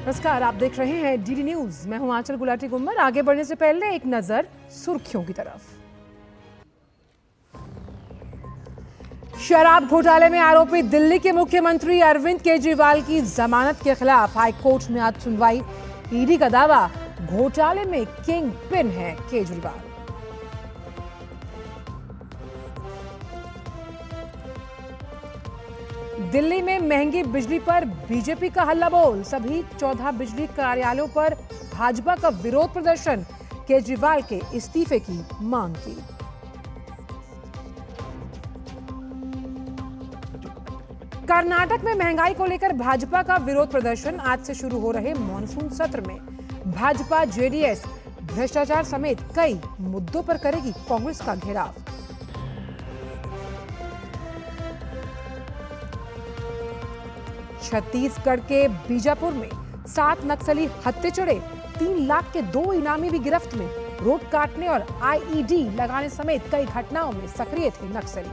नमस्कार, आप देख रहे हैं डीडी न्यूज। मैं हूं आंचल गुलाटी गुम्मर। आगे बढ़ने से पहले एक नजर सुर्खियों की तरफ। शराब घोटाले में आरोपी दिल्ली के मुख्यमंत्री अरविंद केजरीवाल की जमानत के खिलाफ हाईकोर्ट में आज सुनवाई। ईडी का दावा, घोटाले में किंग पिन है केजरीवाल। दिल्ली में महंगी बिजली पर बीजेपी का हल्ला बोल। सभी 14 बिजली कार्यालयों पर भाजपा का विरोध प्रदर्शन। केजरीवाल के इस्तीफे की मांग की। कर्नाटक में महंगाई को लेकर भाजपा का विरोध प्रदर्शन। आज से शुरू हो रहे मॉनसून सत्र में भाजपा जेडीएस भ्रष्टाचार समेत कई मुद्दों पर करेगी कांग्रेस का घेराव। छत्तीसगढ़ के बीजापुर में 7 नक्सली हत्थे चढ़े। 3 लाख के 2 इनामी भी गिरफ्त में। रोड काटने और आईईडी लगाने समेत कई घटनाओं में सक्रिय थे नक्सली।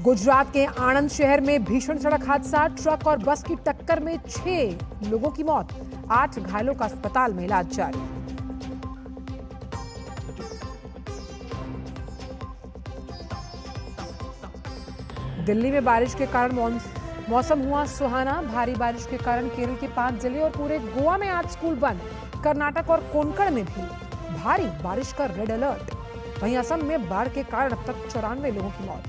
गुजरात के आणंद शहर में भीषण सड़क हादसा। ट्रक और बस की टक्कर में 6 लोगों की मौत। 8 घायलों का अस्पताल में इलाज जारी। दिल्ली में बारिश के कारण मौसम हुआ सुहाना। भारी बारिश के कारण केरल के 5 जिले और पूरे गोवा में आज स्कूल बंद। कर्नाटक और कोंकण में भी भारी बारिश का रेड अलर्ट। वहीं असम में बाढ़ के कारण अब तक 94 लोगों की मौत।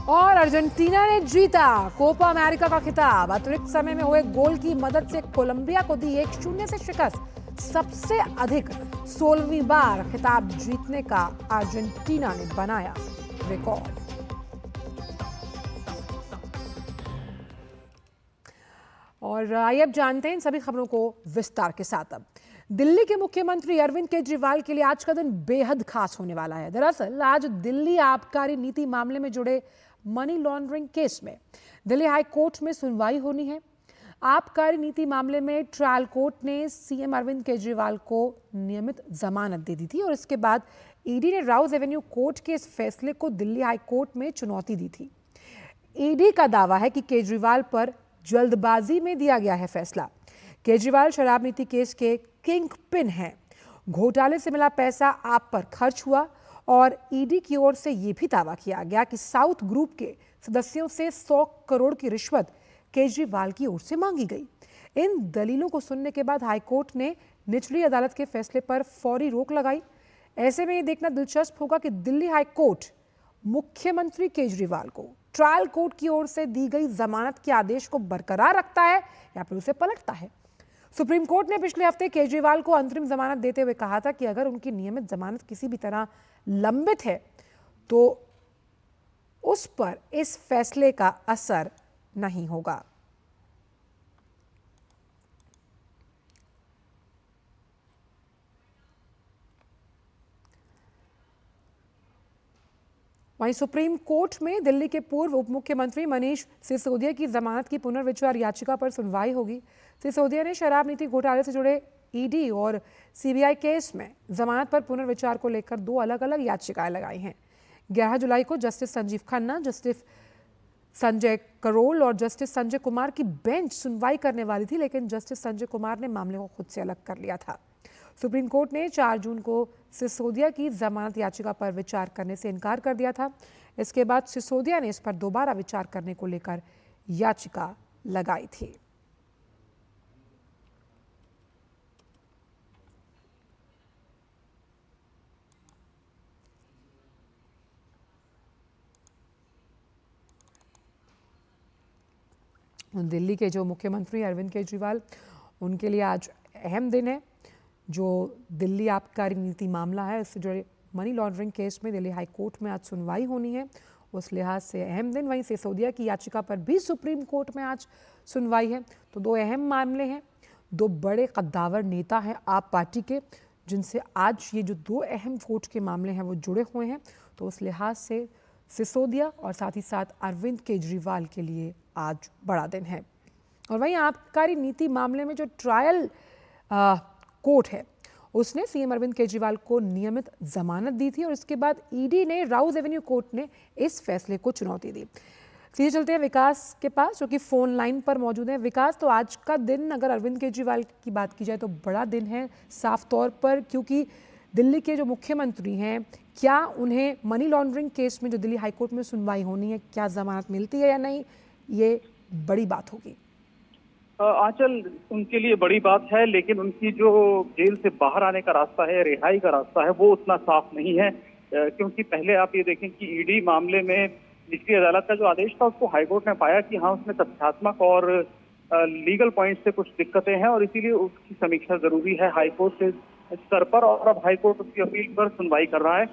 और अर्जेंटीना ने जीता कोपा अमेरिका का खिताब। अतिरिक्त समय में हुए गोल की मदद से कोलंबिया को दी 1-0 से शिकस्त। सबसे अधिक 16वीं बार खिताब जीतने का अर्जेंटीना ने बनाया रिकॉर्ड। और आइए अब जानते हैं इन सभी खबरों को विस्तार के साथ। अब दिल्ली के मुख्यमंत्री अरविंद केजरीवाल के लिए आज का दिन बेहद खास होने वाला है। दरअसल आज दिल्ली आबकारी नीति मामले में जुड़े मनी लॉन्ड्रिंग केस में दिल्ली हाई कोर्ट में सुनवाई होनी है। आबकारी नीति मामले में ट्रायल कोर्ट ने सीएम अरविंद केजरीवाल को नियमित जमानत दे दी थी और इसके बाद ईडी ने राउज एवेन्यू कोर्ट के इस फैसले को दिल्ली हाई कोर्ट में चुनौती दी थी। ईडी का दावा है कि केजरीवाल पर जल्दबाजी में दिया गया है फैसला। केजरीवाल शराब नीति केस के किंग पिन हैं। घोटाले से मिला पैसा आप पर खर्च हुआ और ईडी की ओर से यह भी दावा किया गया कि साउथ ग्रुप के सदस्यों से 100 करोड़ की रिश्वत केजरीवाल की ओर से मांगी गई। इन दलीलों को सुनने के बाद हाईकोर्ट ने निचली अदालत के फैसले पर फौरी रोक लगाई। ऐसे में यह देखना दिलचस्प होगा कि दिल्ली हाई कोर्ट मुख्यमंत्री केजरीवाल को ट्रायल कोर्ट की ओर से दी गई जमानत के आदेश को बरकरार रखता है या फिर उसे पलटता है। सुप्रीम कोर्ट ने पिछले हफ्ते केजरीवाल को अंतरिम जमानत देते हुए कहा था कि अगर उनकी नियमित जमानत किसी भी तरह लंबित है तो उस पर इस फैसले का असर नहीं होगा। वहीं सुप्रीम कोर्ट में दिल्ली के पूर्व उप मुख्यमंत्री मनीष सिसोदिया की जमानत की पुनर्विचार याचिका पर सुनवाई होगी। सिसोदिया ने शराब नीति घोटाले से जुड़े ईडी और सीबीआई केस में जमानत पर पुनर्विचार को लेकर 2 अलग-अलग याचिकाएं लगाई हैं। 11 जुलाई को जस्टिस संजीव खन्ना, जस्टिस संजय करोल और जस्टिस संजय कुमार की बेंच सुनवाई करने वाली थी, लेकिन जस्टिस संजय कुमार ने मामले को खुद से अलग कर लिया था। सुप्रीम कोर्ट ने 4 जून को सिसोदिया की जमानत याचिका पर विचार करने से इनकार कर दिया था। इसके बाद सिसोदिया ने इस पर दोबारा विचार करने को लेकर याचिका लगाई थी। दिल्ली के जो मुख्यमंत्री अरविंद केजरीवाल, उनके लिए आज अहम दिन है। जो दिल्ली आबकारी नीति मामला है, इससे जुड़े मनी लॉन्ड्रिंग केस में दिल्ली हाई कोर्ट में आज सुनवाई होनी है, उस लिहाज से अहम दिन। वहीं सिसोदिया की याचिका पर भी सुप्रीम कोर्ट में आज सुनवाई है। तो 2 अहम मामले हैं। 2 बड़े कद्दावर नेता हैं आप पार्टी के, जिनसे आज ये जो 2 अहम कोर्ट के मामले हैं वो जुड़े हुए हैं। तो उस लिहाज से सिसोदिया और साथ ही साथ अरविंद केजरीवाल के लिए आज बड़ा दिन है। और वहीं आबकारी नीति मामले में जो ट्रायल कोर्ट है उसने सीएम अरविंद केजरीवाल को नियमित जमानत दी थी और इसके बाद ईडी ने राउज एवेन्यू कोर्ट ने इस फैसले को चुनौती दी। सीधे चलते हैं विकास के पास, जो कि फोन लाइन पर मौजूद है। विकास, तो आज का दिन अगर अरविंद केजरीवाल की बात की जाए तो बड़ा दिन है साफ तौर पर, क्योंकि दिल्ली के जो मुख्यमंत्री हैं, क्या उन्हें मनी लॉन्ड्रिंग केस में जो दिल्ली हाईकोर्ट में सुनवाई होनी है, क्या जमानत मिलती है या नहीं, ये बड़ी बात होगी। आंचल, उनके लिए बड़ी बात है, लेकिन उनकी जो जेल से बाहर आने का रास्ता है, रिहाई का रास्ता है, वो उतना साफ नहीं है। क्योंकि पहले आप ये देखें कि ईडी मामले में निचली अदालत का जो आदेश था, उसको हाईकोर्ट ने पाया कि हाँ, उसमें तथ्यात्मक और लीगल पॉइंट से कुछ दिक्कतें हैं और इसीलिए उसकी समीक्षा जरूरी है हाईकोर्ट के स्तर पर। और अब हाईकोर्ट उसकी अपील पर सुनवाई कर रहा है।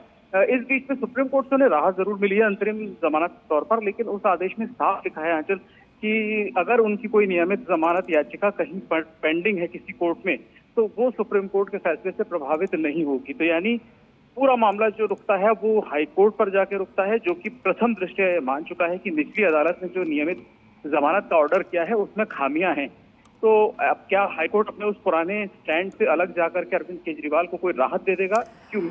इस बीच में सुप्रीम कोर्ट से उन्हें राहत जरूर मिली है अंतरिम जमानत के तौर पर, लेकिन उस आदेश में साफ लिखा है आंचल कि अगर उनकी कोई नियमित जमानत याचिका कहीं पर पेंडिंग है किसी कोर्ट में, तो वो सुप्रीम कोर्ट के फैसले से प्रभावित नहीं होगी। तो यानी पूरा मामला जो रुकता है वो हाई कोर्ट पर जाके रुकता है, जो कि प्रथम दृष्टया मान चुका है कि निचली अदालत ने जो नियमित जमानत का ऑर्डर किया है उसमें खामियां हैं। तो अब क्या हाईकोर्ट अपने उस पुराने स्टैंड से अलग जाकर के अरविंद केजरीवाल को कोई राहत दे देगा? क्यों?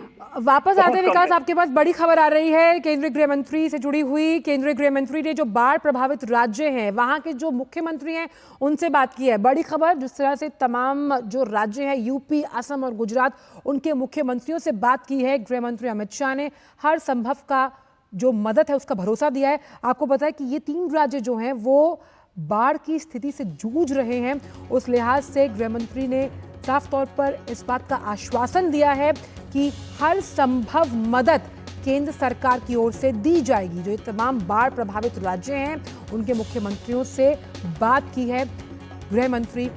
वापस आते हैं विकास, आपके पास बड़ी खबर आ रही है केंद्रीय गृह मंत्री से जुड़ी हुई। केंद्रीय गृह मंत्री ने जो बाढ़ प्रभावित राज्य हैं, वहां के जो मुख्यमंत्री हैं, उनसे बात की है। बड़ी खबर, जिस तरह से तमाम जो राज्य हैं, यूपी, असम और गुजरात, उनके मुख्यमंत्रियों से बात की है। गृह मंत्री अमित शाह ने हर संभव का जो मदद है उसका भरोसा दिया है। आपको पता है कि ये 3 राज्य जो हैं वो बाढ़ की स्थिति से जूझ रहे हैं। उस लिहाज से गृह मंत्री ने साफ तौर पर इस बात का आश्वासन दिया है कि हर संभव मदद केंद्र सरकार की ओर से दी जाएगी। जो ये तमाम बाढ़ प्रभावित राज्य हैं, उनके मुख्यमंत्रियों से बात की है गृह मंत्री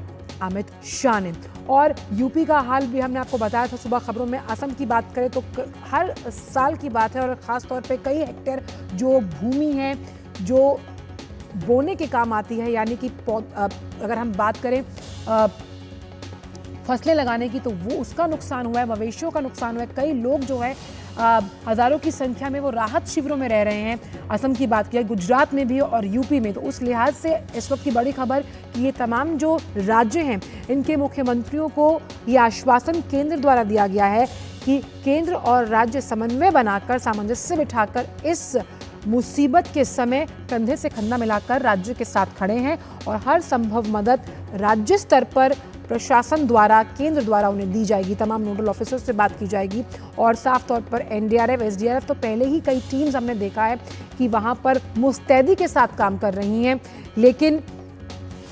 अमित शाह ने। और यूपी का हाल भी हमने आपको बताया था सुबह खबरों में। असम की बात करें तो हर साल की बात है और खास तौर पे कई हेक्टेयर जो भूमि है जो बोने के काम आती है, यानी कि अगर हम बात करें फसलें लगाने की, तो वो उसका नुकसान हुआ है, मवेशियों का नुकसान हुआ है। कई लोग जो है हजारों की संख्या में वो राहत शिविरों में रह रहे हैं। असम की बात किया, गुजरात में भी और यूपी में। तो उस लिहाज से इस वक्त की बड़ी खबर कि ये तमाम जो राज्य हैं, इनके मुख्यमंत्रियों को ये आश्वासन केंद्र द्वारा दिया गया है कि केंद्र और राज्य समन्वय बनाकर, सामंजस्य बिठाकर इस मुसीबत के समय कंधे से कंधा मिलाकर राज्य के साथ खड़े हैं और हर संभव मदद राज्य स्तर पर प्रशासन द्वारा, केंद्र द्वारा उन्हें दी जाएगी। तमाम नोडल ऑफिसर से बात की जाएगी और साफ तौर पर एनडीआरएफ, एसडीआरएफ तो पहले ही कई टीम्स हमने देखा है कि वहां पर मुस्तैदी के साथ काम कर रही हैं। लेकिन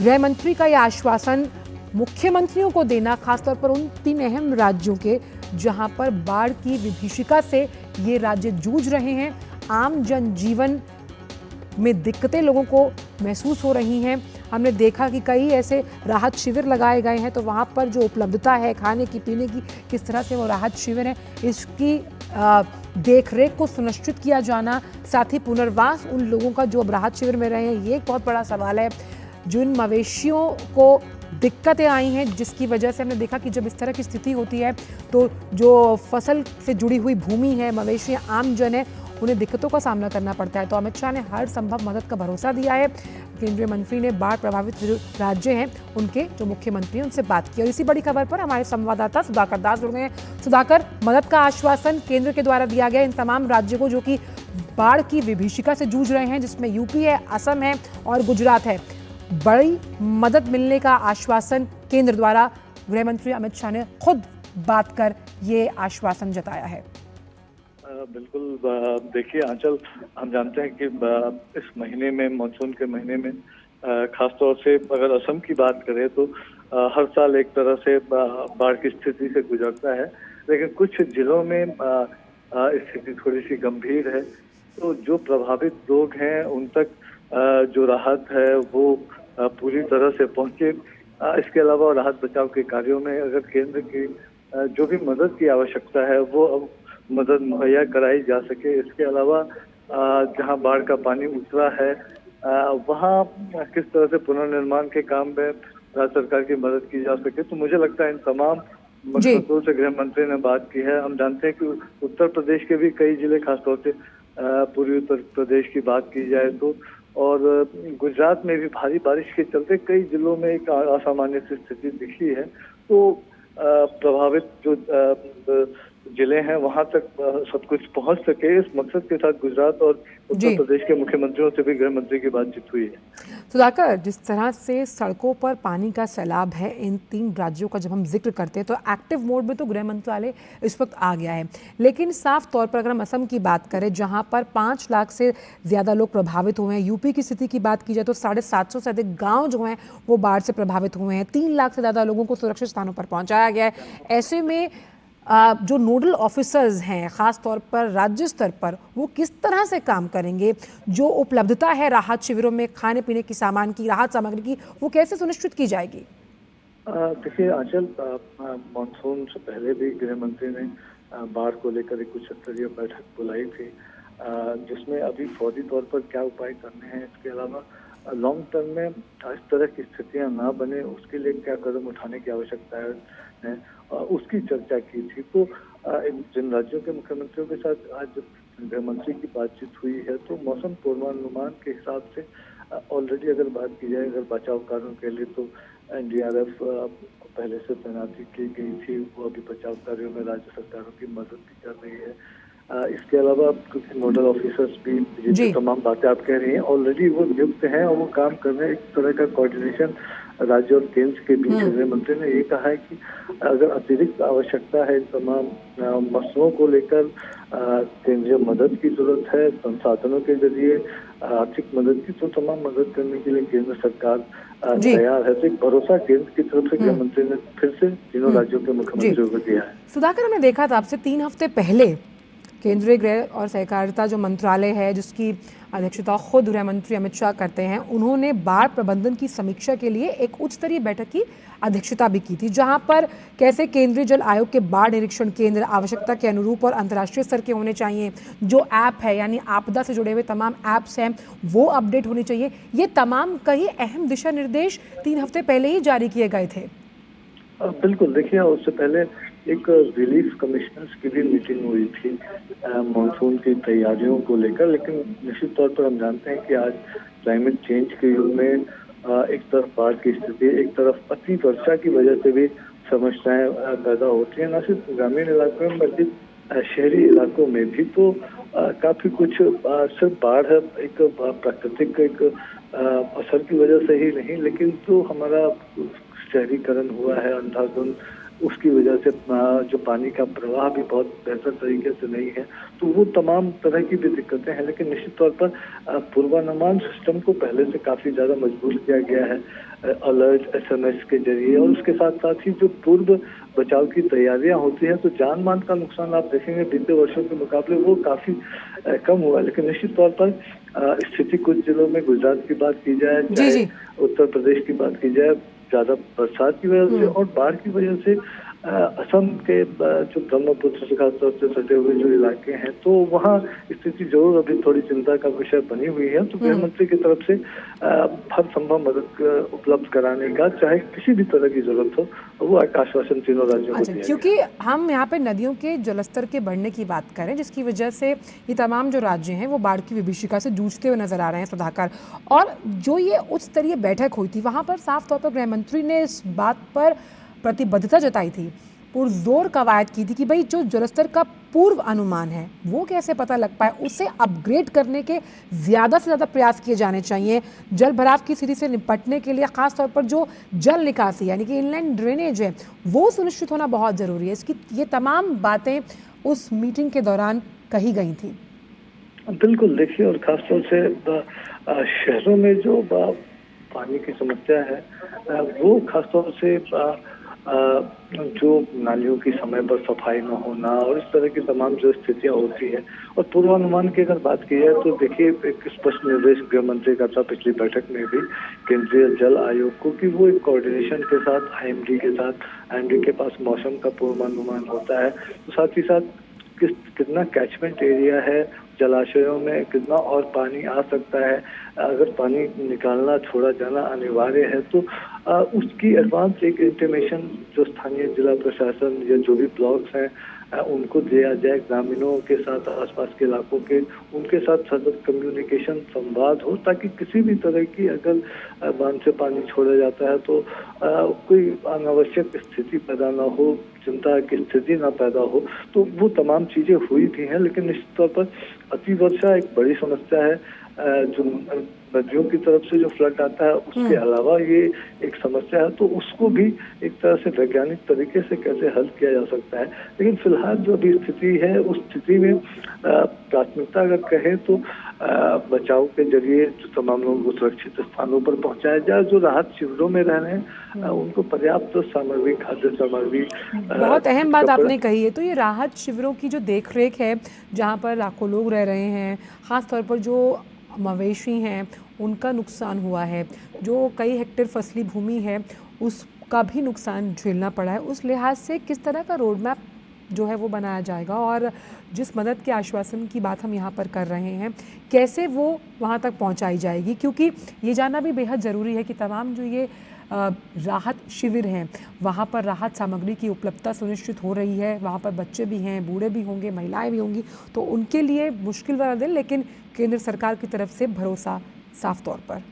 गृह मंत्री का यह आश्वासन मुख्यमंत्रियों को देना, खासतौर पर उन 3 अहम राज्यों के जहां पर बाढ़ की विभीषिका से ये राज्य जूझ रहे हैं, आम जनजीवन में दिक्कतें लोगों को महसूस हो रही हैं। हमने देखा कि कई ऐसे राहत शिविर लगाए गए हैं, तो वहाँ पर जो उपलब्धता है खाने की, पीने की, किस तरह से वो राहत शिविर है, इसकी देखरेख को सुनिश्चित किया जाना, साथ ही पुनर्वास उन लोगों का जो अब राहत शिविर में रहे हैं, ये एक बहुत बड़ा सवाल है। जिन मवेशियों को दिक्कतें आई हैं, जिसकी वजह से हमने देखा कि जब इस तरह की स्थिति होती है तो जो फसल से जुड़ी हुई भूमि है, मवेशी, आम जन है, उन्हें दिक्कतों का सामना करना पड़ता है। तो अमित शाह ने हर संभव मदद का भरोसा दिया है। केंद्रीय मंत्री ने बाढ़ प्रभावित जो राज्य हैं, उनके जो मुख्यमंत्री हैं, उनसे बात की। और इसी बड़ी खबर पर हमारे संवाददाता सुधाकर दास जुड़ गए हैं। सुधाकर, मदद का आश्वासन केंद्र के द्वारा दिया गया इन तमाम राज्यों को जो कि बाढ़ की विभीषिका से जूझ रहे हैं, जिसमें यूपी है, असम है और गुजरात है। बड़ी मदद मिलने का आश्वासन केंद्र द्वारा गृह मंत्री अमित शाह ने खुद बात कर ये आश्वासन जताया है। बिल्कुल, देखिए आंचल, हम जानते हैं कि इस महीने में, मानसून के महीने में, खासतौर से अगर असम की बात करें तो हर साल एक तरह से बाढ़ की स्थिति से गुजरता है, लेकिन कुछ जिलों में स्थिति थोड़ी सी गंभीर है। तो जो प्रभावित लोग हैं उन तक जो राहत है वो पूरी तरह से पहुंचे। इसके अलावा राहत बचाव के कार्यों में अगर केंद्र की जो भी मदद की आवश्यकता है वो अब मदद मुहैया कराई जा सके। इसके अलावा जहां बाढ़ का पानी उतरा है वहां किस तरह से पुनर्निर्माण के काम में राज्य सरकार की मदद की जा सके। तो मुझे लगता है इन तमाम मकसदों से गृह मंत्री ने बात की है। हम जानते हैं कि उत्तर प्रदेश के भी कई जिले, खासतौर से पूर्वी उत्तर प्रदेश की बात की जाए तो, और गुजरात में भी भारी बारिश के चलते कई जिलों में एक असामान्य सी स्थिति दिखी है। तो प्रभावित जो जिले हैं वहां तक सब कुछ पहुंच सके, इस मकसद के साथ गुजरात और उत्तर प्रदेश के मुख्यमंत्रियों से भी गृह मंत्री की बातचीत हुई है। सुधाकर, जिस तरह से सड़कों पर पानी का सैलाब है इन 3 राज्यों का जब हम जिक्र करते हैं तो एक्टिव मोड में तो गृह मंत्रालय इस वक्त आ गया है, लेकिन साफ तौर पर अगर हम असम की बात करें जहां पर 5 लाख से ज़्यादा लोग प्रभावित हुए हैं, यूपी की स्थिति की बात की जाए तो 750 से अधिक गाँव जो हैं वो बाढ़ से प्रभावित हुए हैं, 3 लाख से ज़्यादा लोगों को सुरक्षित स्थानों पर पहुँचाया गया है। ऐसे में जो नोडल ऑफिसर्स हैं खास तौर पर राज्य स्तर पर, वो किस तरह से काम करेंगे? जो उपलब्धता है राहत शिविरों में खाने पीने की सामान की, राहत सामग्री की, वो कैसे सुनिश्चित की जाएगी? देखिए आंचल, मानसून से पहले भी गृह मंत्री ने बाढ़ को लेकर एक उच्च स्तरीय बैठक बुलाई थी, जिसमें अभी फौरी तौर पर क्या उपाय करने हैं, इसके अलावा लॉन्ग टर्म में इस तरह की स्थितियां ना बने उसके लिए क्या कदम उठाने की आवश्यकता है, उसकी चर्चा की थी। तो जिन राज्यों के मुख्यमंत्रियों के साथ आज गृह मंत्री की बातचीत हुई है तो मौसम पूर्वानुमान के हिसाब से ऑलरेडी अगर बात की जाए, अगर बचाव कार्यों के लिए तो NDRF पहले से तैनाती की गई थी, वो अभी बचाव कार्यों में राज्य सरकारों की मदद भी कर रही है। इसके अलावा कुछ नोडल ऑफिसर्स भी, ये जो तमाम बातें आप कह रही हैं, ऑलरेडी वो नियुक्त हैं और वो काम कर रहे हैं। एक तरह का कोऑर्डिनेशन राज्य और केंद्र के बीच गृह मंत्री ने ये कहा है कि अगर अतिरिक्त आवश्यकता है तमाम मसलों को लेकर केंद्रीय मदद की जरूरत है, संसाधनों के जरिए आर्थिक मदद की, तो तमाम मदद करने के लिए केंद्र सरकार तैयार है। तो एक भरोसा केंद्र की तरफ से गृह मंत्री ने फिर से तीनों राज्यों के मुख्यमंत्रियों को दिया है। सुधाकर, हमने देखा था आपसे 3 हफ्ते पहले केंद्रीय गृह और सहकारिता जो मंत्रालय है जिसकी अध्यक्षता खुद गृह मंत्री अमित शाह करते हैं, उन्होंने बाढ़ प्रबंधन की समीक्षा के लिए एक उच्च स्तरीय बैठक की अध्यक्षता भी की थी, जहां पर कैसे केंद्रीय जल आयोग के बाढ़ निरीक्षण केंद्र आवश्यकता के अनुरूप और अंतर्राष्ट्रीय स्तर के होने चाहिए, जो ऐप है यानी आपदा से जुड़े हुए तमाम ऐप्स हैं वो अपडेट होनी चाहिए। ये तमाम कई अहम दिशा निर्देश 3 हफ्ते पहले ही जारी किए गए थे। बिल्कुल, देखिए उससे पहले एक रिलीफ कमिश्नर्स की भी मीटिंग हुई थी मानसून की तैयारियों को लेकर, लेकिन निश्चित तौर पर हम जानते हैं कि आज क्लाइमेट चेंज के युग में एक तरफ बाढ़ की स्थिति, एक तरफ अति वर्षा की वजह से भी समस्याएं पैदा होती हैं, न सिर्फ ग्रामीण इलाकों में बल्कि शहरी इलाकों में भी। तो काफी कुछ सिर्फ बाढ़ एक प्राकृतिक एक असर की वजह से ही नहीं, लेकिन जो हमारा शहरीकरण हुआ है, अंधाधुंध, उसकी वजह से जो पानी का प्रवाह भी बहुत बेहतर तरीके से नहीं है, तो वो तमाम तरह की भी दिक्कतें हैं। लेकिन निश्चित तौर पर पूर्वानुमान सिस्टम को पहले से काफी ज्यादा मजबूत किया गया है अलर्ट SMS के जरिए, और उसके साथ साथ ही जो पूर्व बचाव की तैयारियां होती हैं, तो जान मान का नुकसान आप देखेंगे बीते वर्षों के मुकाबले वो काफी कम हुआ। लेकिन निश्चित तौर पर स्थिति कुछ जिलों में, गुजरात की बात की जाए, चाहे उत्तर प्रदेश की बात की जाए, ज्यादा बरसात की वजह से और बाढ़ की वजह से असम के जो ब्रह्मपुत्र से खासतौर से सटे हुए जो इलाके हैं, तो वहाँ स्थिति जरूर अभी थोड़ी चिंता का विषय बनी हुई है। तो गृह मंत्री की तरफ से हर संभव मदद उपलब्ध कराने का, चाहे किसी भी तरह की जरूरत हो, वो आश्वासन तीनों राज्यों को दिया। क्योंकि हम यहाँ पे नदियों के जलस्तर के बढ़ने की बात करें, जिसकी वजह से ये तमाम जो राज्य हैं वो बाढ़ की विभीषिका से जूझते हुए नजर आ रहे हैं सुधाकर। और जो ये उच्च स्तरीय बैठक हुई थी वहाँ पर साफ तौर पर गृह मंत्री ने इस बात पर प्रतिबद्धता जताई थी, पुरजोर कवायद की थी कि भाई जो जलस्तर का पूर्व अनुमान है वो कैसे पता लग पाए, उसे अपग्रेड करने के ज़्यादा से ज़्यादा प्रयास किए जाने चाहिए। जल भराव की स्थिति से निपटने के लिए खासतौर पर जो जल निकासी यानी कि इनलैंड ड्रेनेज है वो सुनिश्चित होना बहुत ज़रूरी है। इसकी ये तमाम बातें उस मीटिंग के दौरान कही गई थी। बिल्कुल, देखिए, और खासतौर से शहरों में जो पानी की समस्या है वो खासतौर से जो नालियों की समय पर सफाई न होना और इस तरह की तमाम जो स्थितियां होती है, और पूर्वानुमान की अगर बात की जाए तो देखिए एक स्पष्ट निर्देश गृह मंत्री का था पिछली बैठक में भी केंद्रीय जल आयोग को कि वो एक कोऑर्डिनेशन के साथ IMD के साथ, IMD के पास मौसम का पूर्वानुमान होता है, तो साथ ही साथ कितना कैचमेंट एरिया है, जलाशयों में कितना और पानी आ सकता है, अगर पानी निकालना छोड़ा जाना अनिवार्य है तो उसकी एडवांस एक इंटीमेशन जो स्थानीय जिला प्रशासन या जो भी ब्लॉक्स हैं उनको दिया जाए, ग्रामीणों के साथ, आसपास के इलाकों के उनके साथ सतत कम्युनिकेशन, संवाद हो, ताकि किसी भी तरह की अगर बांध से पानी छोड़ा जाता है तो कोई अनावश्यक स्थिति पैदा ना हो, चिंता की स्थिति ना पैदा हो। तो वो तमाम चीजें हुई भी हैं, लेकिन निश्चित तौर पर अतिवर्षा एक बड़ी समस्या है। जो नदियों की तरफ से जो फ्लड आता है उसके अलावा ये एक समस्या है, तो उसको भी एक तरह से वैज्ञानिक तरीके से कैसे हल किया जा सकता है। लेकिन फिलहाल जो अभी स्थिति है उस स्थिति में प्राथमिकता अगर कहें तो बचाव के जरिए जो तमाम लोगों को सुरक्षित स्थानों पर पहुंचाया जाए, जो राहत शिविरों में रह रहे हैं उनको पर्याप्त सामग्री, खाद्य सामग्री। बहुत अहम बात आपने कही है। तो ये राहत शिविरों की जो देखरेख है, जहाँ पर लाखों लोग रह रहे हैं, खास तौर पर जो मवेशी हैं उनका नुकसान हुआ है, जो कई हेक्टेयर फसली भूमि है उसका भी नुकसान झेलना पड़ा है, उस लिहाज से किस तरह का रोड मैप जो है वो बनाया जाएगा, और जिस मदद के आश्वासन की बात हम यहाँ पर कर रहे हैं कैसे वो वहाँ तक पहुँचाई जाएगी, क्योंकि ये जानना भी बेहद ज़रूरी है कि तमाम जो ये राहत शिविर हैं वहाँ पर राहत सामग्री की उपलब्धता सुनिश्चित हो रही है, वहाँ पर बच्चे भी हैं, बूढ़े भी होंगे, महिलाएं भी होंगी, तो उनके लिए मुश्किल वाला दिन, लेकिन केंद्र सरकार की तरफ से भरोसा साफ तौर पर।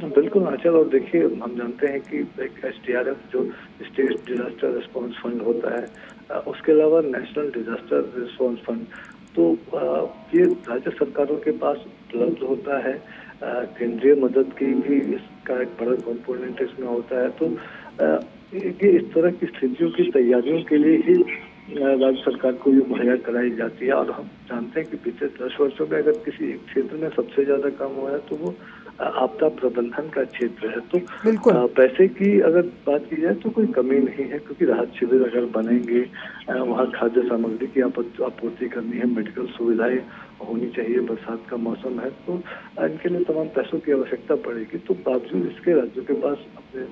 बिल्कुल आंचल, और देखिए हम जानते हैं कि एक SDRF जो स्टेट डिजास्टर रिस्पांस फंड होता है, उसके अलावा नेशनल डिजास्टर रिस्पांस फंड, तो ये राज्य सरकारों के पास उपलब्ध होता है। केंद्रीय मदद की भी इसका एक बड़ा कंपोनेंट इसमें होता है। तो ये इस तरह की स्थितियों की तैयारियों के लिए ही राज्य सरकार को ये मुहैया कराई जाती है। और हम जानते हैं कि पिछले 10 वर्षों में अगर किसी एक क्षेत्र में सबसे ज्यादा काम हुआ है तो वो आपदा प्रबंधन का क्षेत्र है। तो पैसे की अगर बात की जाए तो कोई कमी नहीं है, क्योंकि राहत शिविर अगर बनेंगे, वहाँ खाद्य सामग्री की आपूर्ति करनी है, मेडिकल सुविधाएं होनी चाहिए, बरसात का मौसम है, तो इनके लिए तमाम पैसों की आवश्यकता पड़ेगी। तो बावजूद इसके राज्यों के पास अपने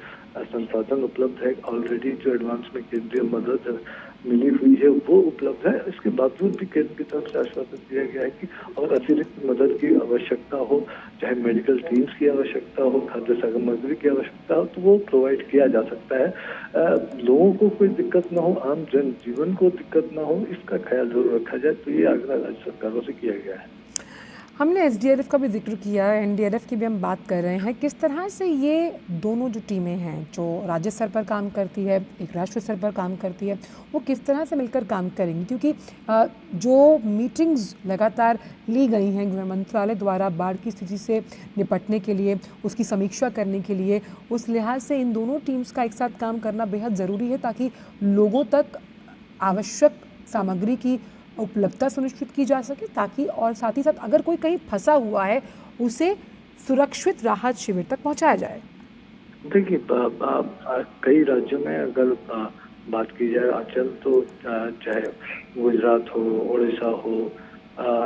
संसाधन उपलब्ध है, ऑलरेडी जो एडवांस में केंद्रीय मदद मिली हुई है वो उपलब्ध है। इसके बावजूद भी केंद्र की तरफ से आश्वासन दिया गया है कि और अतिरिक्त मदद की आवश्यकता हो, चाहे मेडिकल टीम्स की आवश्यकता हो, खाद्य सामग्री की आवश्यकता हो, तो वो प्रोवाइड किया जा सकता है। लोगों को कोई दिक्कत ना हो, आम जन जीवन को दिक्कत ना हो, इसका ख्याल जरूर रखा जाए। तो ये आग्रह राज्य सरकारों से किया गया है। हमने SDRF का भी जिक्र किया, NDRF की भी हम बात कर रहे हैं। किस तरह से ये दोनों जो टीमें हैं, जो राज्य स्तर पर काम करती है, एक राष्ट्रीय स्तर पर काम करती है, वो किस तरह से मिलकर काम करेंगी, क्योंकि जो मीटिंग्स लगातार ली गई हैं गृह मंत्रालय द्वारा बाढ़ की स्थिति से निपटने के लिए, उसकी समीक्षा करने के लिए, उस लिहाज से इन दोनों टीम्स का एक साथ काम करना बेहद ज़रूरी है ताकि लोगों तक आवश्यक सामग्री की उपलब्धता सुनिश्चित की जा सके, ताकि और साथ ही साथ अगर कोई कहीं फंसा हुआ है उसे सुरक्षित राहत शिविर तक पहुंचाया जाए। देखिए कई राज्यों में अगर बात की जाए आंचल, तो चाहे गुजरात हो, उड़ीसा हो,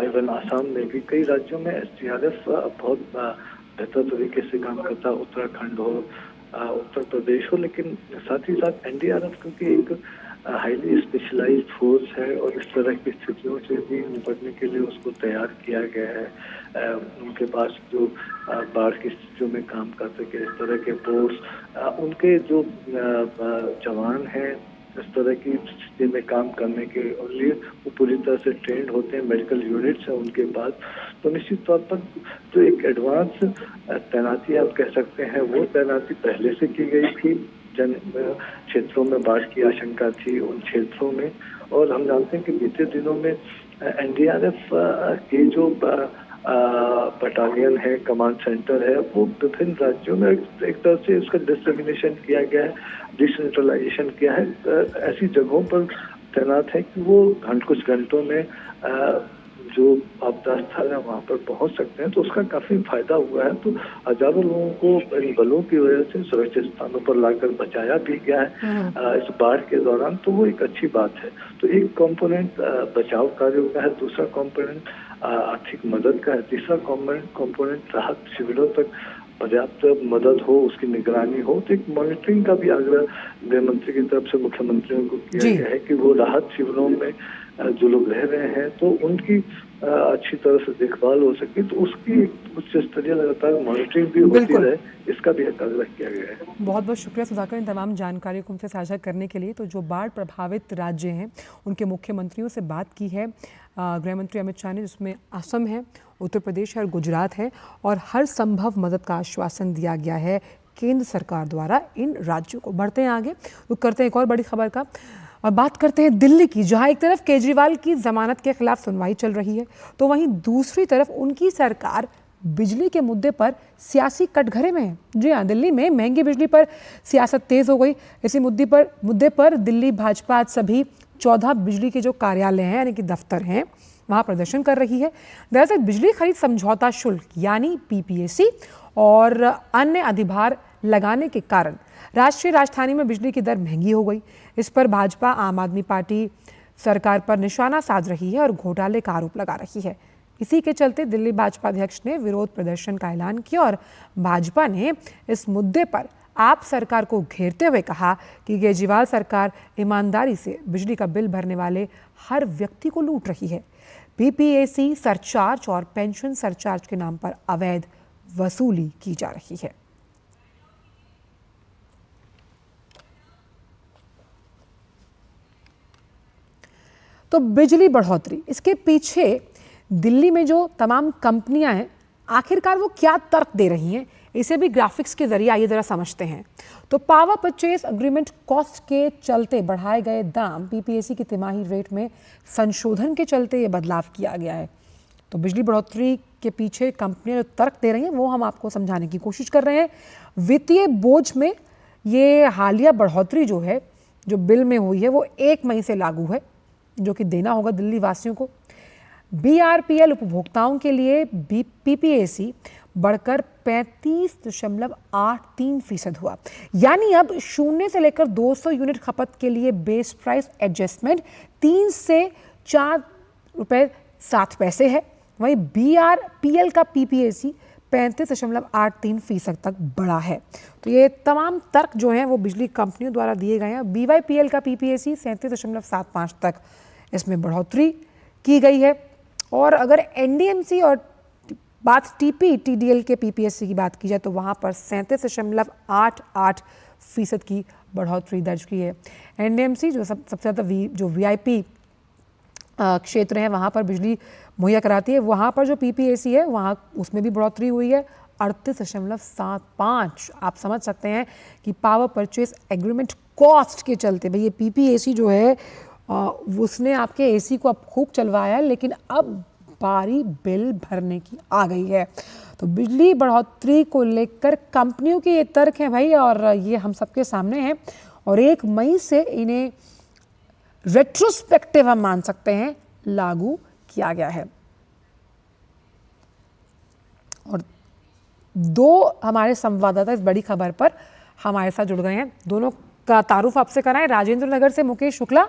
इवन आसाम में भी कई राज्यों में SDRF बहुत बेहतर तरीके से काम करता है, उत्तराखंड हो, उत्तर प्रदेश हो। लेकिन साथ ही साथ NDRF क्योंकि एक हाईली स्पेशलाइज्ड फोर्स है और इस तरह की स्थितियों से भी निपटने के लिए उसको तैयार किया गया है। उनके पास जो बाढ़ की स्थितियों में काम कर सके इस तरह के फोर्स, उनके जो जवान हैं इस तरह की स्थिति में काम करने के लिए वो पूरी तरह से ट्रेंड होते हैं, मेडिकल यूनिट्स हैं उनके पास। तो निश्चित तौर पर जो एक एडवांस तैनाती आप कह सकते हैं वो तैनाती पहले से की गई थी जन क्षेत्रों में बाढ़ की आशंका थी उन क्षेत्रों में। और हम जानते हैं कि बीते दिनों में NDRF के जो बटालियन है, कमांड सेंटर है, वो विभिन्न राज्यों में एक तरह से उसका डिसमिनेशन किया गया है, डिसेंट्रलाइजेशन किया है, ऐसी जगहों पर तैनात है कि वो कुछ घंटों में जो आपदा स्थल है वहाँ पर पहुँच सकते हैं। तो उसका काफी फायदा हुआ है। तो हजारों लोगों को इन बलों की वजह से सुरक्षित स्थानों पर लाकर बचाया भी गया है इस बाढ़ के दौरान। तो वो एक अच्छी बात है। तो एक कंपोनेंट बचाव कार्यों का है, दूसरा कंपोनेंट आर्थिक मदद का है, तीसरा कंपोनेंट राहत शिविरों तक पर्याप्त मदद हो, उसकी निगरानी हो। तो एक मॉनिटरिंग का भी आग्रह गृह मंत्री की तरफ से मुख्यमंत्रियों को किया गया है कि वो राहत शिविरों में जो लोग रह रहे हैं तो उनकी अच्छी तरह से देखभाल हो सके, तो उसकी उच्च स्तरीय लगातार मॉनिटरिंग भी होती रहे, इसका भी आग्रह किया गया है। बहुत बहुत शुक्रिया सुधाकर, इन तमाम जानकारी को हमसे साझा करने के लिए। तो जो बाढ़ प्रभावित राज्य हैं उनके मुख्यमंत्रियों से बात की है गृह मंत्री अमित शाह ने, जिसमें असम है, उत्तर प्रदेश है और गुजरात है, और हर संभव मदद का आश्वासन दिया गया है केंद्र सरकार द्वारा इन राज्यों को। बढ़ते हैं आगे, रुक करते हैं एक और बड़ी खबर का और बात करते हैं दिल्ली की, जहां एक तरफ केजरीवाल की जमानत के खिलाफ सुनवाई चल रही है तो वहीं दूसरी तरफ उनकी सरकार बिजली के मुद्दे पर सियासी कटघरे में है। जी हाँ, दिल्ली में महंगी बिजली पर सियासत तेज हो गई। इसी मुद्दे पर दिल्ली भाजपा आज सभी 14 बिजली के जो कार्यालय हैं यानी कि दफ्तर हैं वहां प्रदर्शन कर रही है। दरअसल बिजली खरीद समझौता शुल्क यानी पीपीएसी और अन्य अधिभार लगाने के कारण राष्ट्रीय राजधानी में बिजली की दर महंगी हो गई। इस पर भाजपा आम आदमी पार्टी सरकार पर निशाना साध रही है और घोटाले का आरोप लगा रही है। इसी के चलते दिल्ली भाजपा अध्यक्ष ने विरोध प्रदर्शन का ऐलान किया और भाजपा ने इस मुद्दे पर आप सरकार को घेरते हुए कहा कि केजरीवाल सरकार ईमानदारी से बिजली का बिल भरने वाले हर व्यक्ति को लूट रही है। पीपीएसी सरचार्ज और पेंशन सरचार्ज के नाम पर अवैध वसूली की जा रही है। तो बिजली बढ़ोतरी, इसके पीछे दिल्ली में जो तमाम कंपनियां हैं आखिरकार वो क्या तर्क दे रही हैं, इसे भी ग्राफिक्स के जरिए आइए जरा समझते हैं। तो पावर परचेज अग्रीमेंट कॉस्ट के चलते बढ़ाए गए दाम, पीपीएसी की तिमाही रेट में संशोधन के चलते ये बदलाव किया गया है। तो बिजली बढ़ोतरी के पीछे कंपनियां जो तर्क दे रही हैं वो हम आपको समझाने की कोशिश कर रहे हैं। वित्तीय बोझ में ये हालिया बढ़ोतरी जो है, जो बिल में हुई है, वो 1 मई से लागू है, जो कि देना होगा दिल्ली वासियों को। बीआरपीएल उपभोक्ताओं के लिए पीपीएसी बढ़कर 35.83% हुआ, यानी अब 0 से लेकर 200 यूनिट खपत के लिए बेस प्राइस एडजस्टमेंट 3 से 4 रुपये 7 पैसे है। वहीं बीआरपीएल का पीपीएसी 35.83% तक बढ़ा है। तो ये तमाम तर्क जो हैं वो बिजली कंपनियों द्वारा दिए गए हैं। बीवाईपीएल का पीपीएसी 37.75 तक इसमें बढ़ोतरी की गई है। और अगर एनडीएमसी और बात टीडीएल के पीपीएसी की बात की जाए तो वहाँ पर 37.88% की बढ़ोतरी दर्ज की है। एनडीएमसी जो सबसे ज़्यादा जो वीआईपी क्षेत्र हैं वहाँ पर बिजली मुहैया कराती है, वहाँ पर जो पीपीएसी है वहाँ उसमें भी बढ़ोतरी हुई है 38.75। आप समझ सकते हैं कि पावर परचेज एग्रीमेंट कॉस्ट के चलते भाई ये पीपीएसी जो है उसने आपके एसी को अब खूब चलवाया है, लेकिन अब बारी बिल भरने की आ गई है। तो बिजली बढ़ोतरी को लेकर कंपनियों के ये तर्क हैं भाई, और ये हम सबके सामने हैं। और 1 मई से इन्हें रेट्रोस्पेक्टिव हम मान सकते हैं लागू किया गया है। और 2 हमारे संवाददाता इस बड़ी खबर पर हमारे साथ जुड़ गए हैं। दोनों का तारुफ आपसे कराएं। राजेंद्र नगर से मुकेश शुक्ला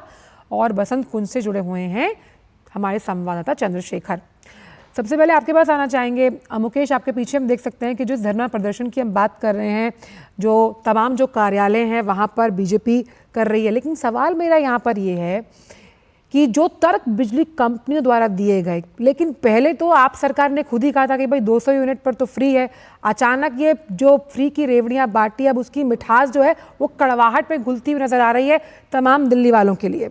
और बसंत कुंज से जुड़े हुए हैं हमारे संवाददाता चंद्रशेखर। सबसे पहले आपके पास आना चाहेंगे मुकेश, आपके पीछे हम देख सकते हैं कि जिस धरना प्रदर्शन की हम बात कर रहे हैं, जो तमाम जो कार्यालय हैं वहाँ पर बीजेपी कर रही है, लेकिन सवाल मेरा यहाँ पर ये है कि जो तर्क बिजली कंपनियों द्वारा दिए गए, लेकिन पहले तो आप सरकार ने खुद ही कहा था कि भाई 200 यूनिट पर तो फ्री है, अचानक ये जो फ्री की रेवड़ियाँ बांटी, अब उसकी मिठास जो है वो कड़वाहट में घुलती हुई नजर आ रही है तमाम दिल्ली वालों के लिए।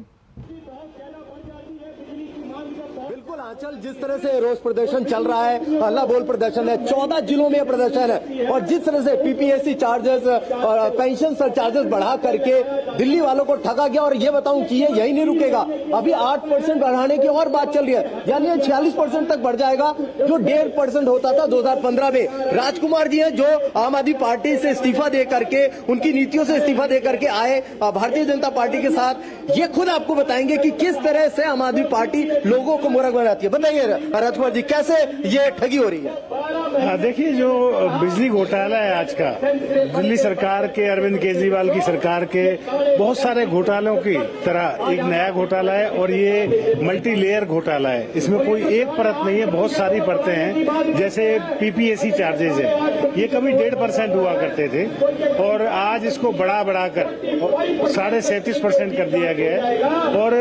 आंचल, जिस तरह से रोष प्रदर्शन चल रहा है, हल्ला बोल प्रदर्शन है, 14 जिलों में प्रदर्शन है, और जिस तरह से पीपीएसी चार्जेस और पेंशन सरचार्जेस बढ़ा करके दिल्ली वालों को ठगा गया। और ये बताऊं कि ये यही नहीं रुकेगा, अभी 8% बढ़ाने की और बात चल रही है, यानी 46% तक बढ़ जाएगा, जो 1.5% होता था 2015 में। राजकुमार जी हैं जो आम आदमी पार्टी से इस्तीफा दे करके, उनकी नीतियों से इस्तीफा दे करके आए भारतीय जनता पार्टी के साथ, ये खुद आपको बताएंगे कि किस तरह से आम आदमी पार्टी लोगों को मूर्ख बनाती है। बताइए राजकुमार जी, कैसे ये ठगी हो रही है? देखिए, जो बिजली घोटाला है आज का, दिल्ली सरकार के, अरविंद केजरीवाल की सरकार के बहुत सारे घोटालों की तरह एक नया घोटाला है, और ये मल्टी लेयर घोटाला है। इसमें कोई एक परत नहीं है, बहुत सारी परतें हैं। जैसे पीपीएसी चार्जेज है, ये कभी 1.5% हुआ करते थे और आज इसको बढ़ाकर 37.5% कर दिया गया है। और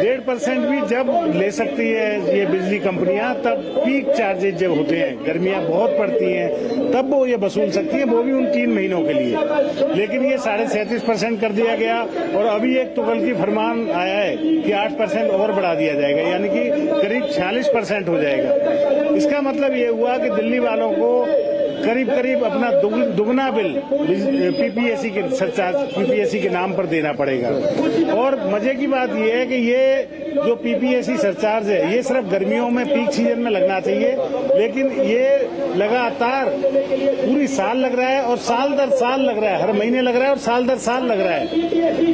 1.5% भी जब ले सकती है ये बिजली कंपनियां, तब पीक चार्जेज जब होते हैं, गर्मियां बहुत पड़ती हैं, तब वो ये वसूल सकती है, वो भी उन 3 महीनों के लिए। लेकिन ये 37.5% कर दिया गया और अभी एक तुगलकी फरमान आया है कि 8% और बढ़ा दिया जाएगा, यानी कि करीब 46% हो जाएगा। इसका मतलब ये हुआ कि दिल्ली वालों को करीब करीब अपना दुगना बिल पीपीएससी के सरचार्ज पीपीएससी के नाम पर देना पड़ेगा। और मजे की बात यह है कि ये जो पीपीएससी सरचार्ज है ये सिर्फ गर्मियों में पीक सीजन में लगना चाहिए, लेकिन ये लगातार पूरी साल लग रहा है और साल दर साल लग रहा है, हर महीने लग रहा है और साल दर साल लग रहा है।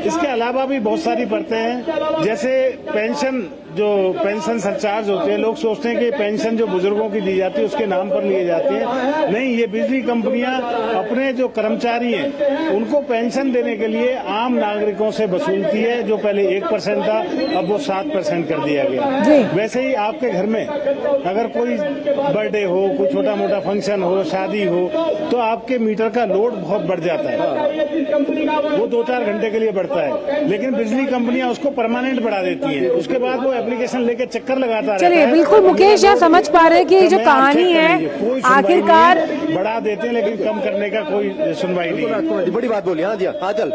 इसके अलावा भी बहुत सारी परतें हैं, जैसे पेंशन सरचार्ज होते हैं। लोग सोचते हैं कि पेंशन जो बुजुर्गों की दी जाती है उसके नाम पर लिए जाते हैं, नहीं, ये बिजली कंपनियां अपने जो कर्मचारी हैं उनको पेंशन देने के लिए आम नागरिकों से वसूलती है। जो पहले 1% था, अब वो 7% कर दिया गया। वैसे ही आपके घर में अगर कोई बर्थडे हो, कोई छोटा मोटा फंक्शन हो, शादी हो, तो आपके मीटर का लोड बहुत बढ़ जाता है, वो 2-4 घंटे के लिए बढ़ता है, लेकिन बिजली कंपनियां उसको परमानेंट बढ़ा देती हैं। उसके बाद वो एप्लीकेशन लेके चक्कर लगाता रहता है। चलिए, बिल्कुल मुकेश यहाँ समझ पा रहे हैं कि जो कहानी है आखिरकार बढ़ा देते हैं, लेकिन कम करने का कोई सुनवाई नहीं। बड़ी बात बोली। हाँ जी, हाँ चल।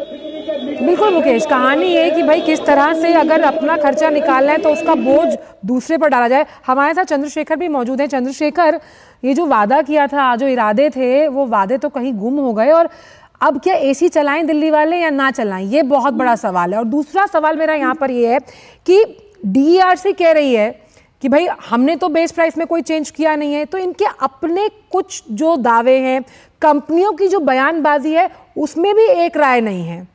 बिल्कुल मुकेश, कहानी है कि भाई किस तरह से अगर अपना खर्चा निकालना है तो उसका बोझ दूसरे पर डाला जाए। हमारे साथ चंद्रशेखर भी मौजूद हैं। चंद्रशेखर, ये जो वादा किया था, जो इरादे थे, वो वादे तो कहीं गुम हो गए, और अब क्या एसी चलाएं दिल्ली वाले या ना चलाएं, ये बहुत बड़ा सवाल है। और दूसरा सवाल मेरा यहाँ पर ये है कि डीईआरसी कह रही है कि भाई हमने तो बेस प्राइस में कोई चेंज किया नहीं है, तो इनके अपने कुछ जो दावे हैं, कंपनियों की जो बयानबाजी है, उसमें भी एक राय नहीं है।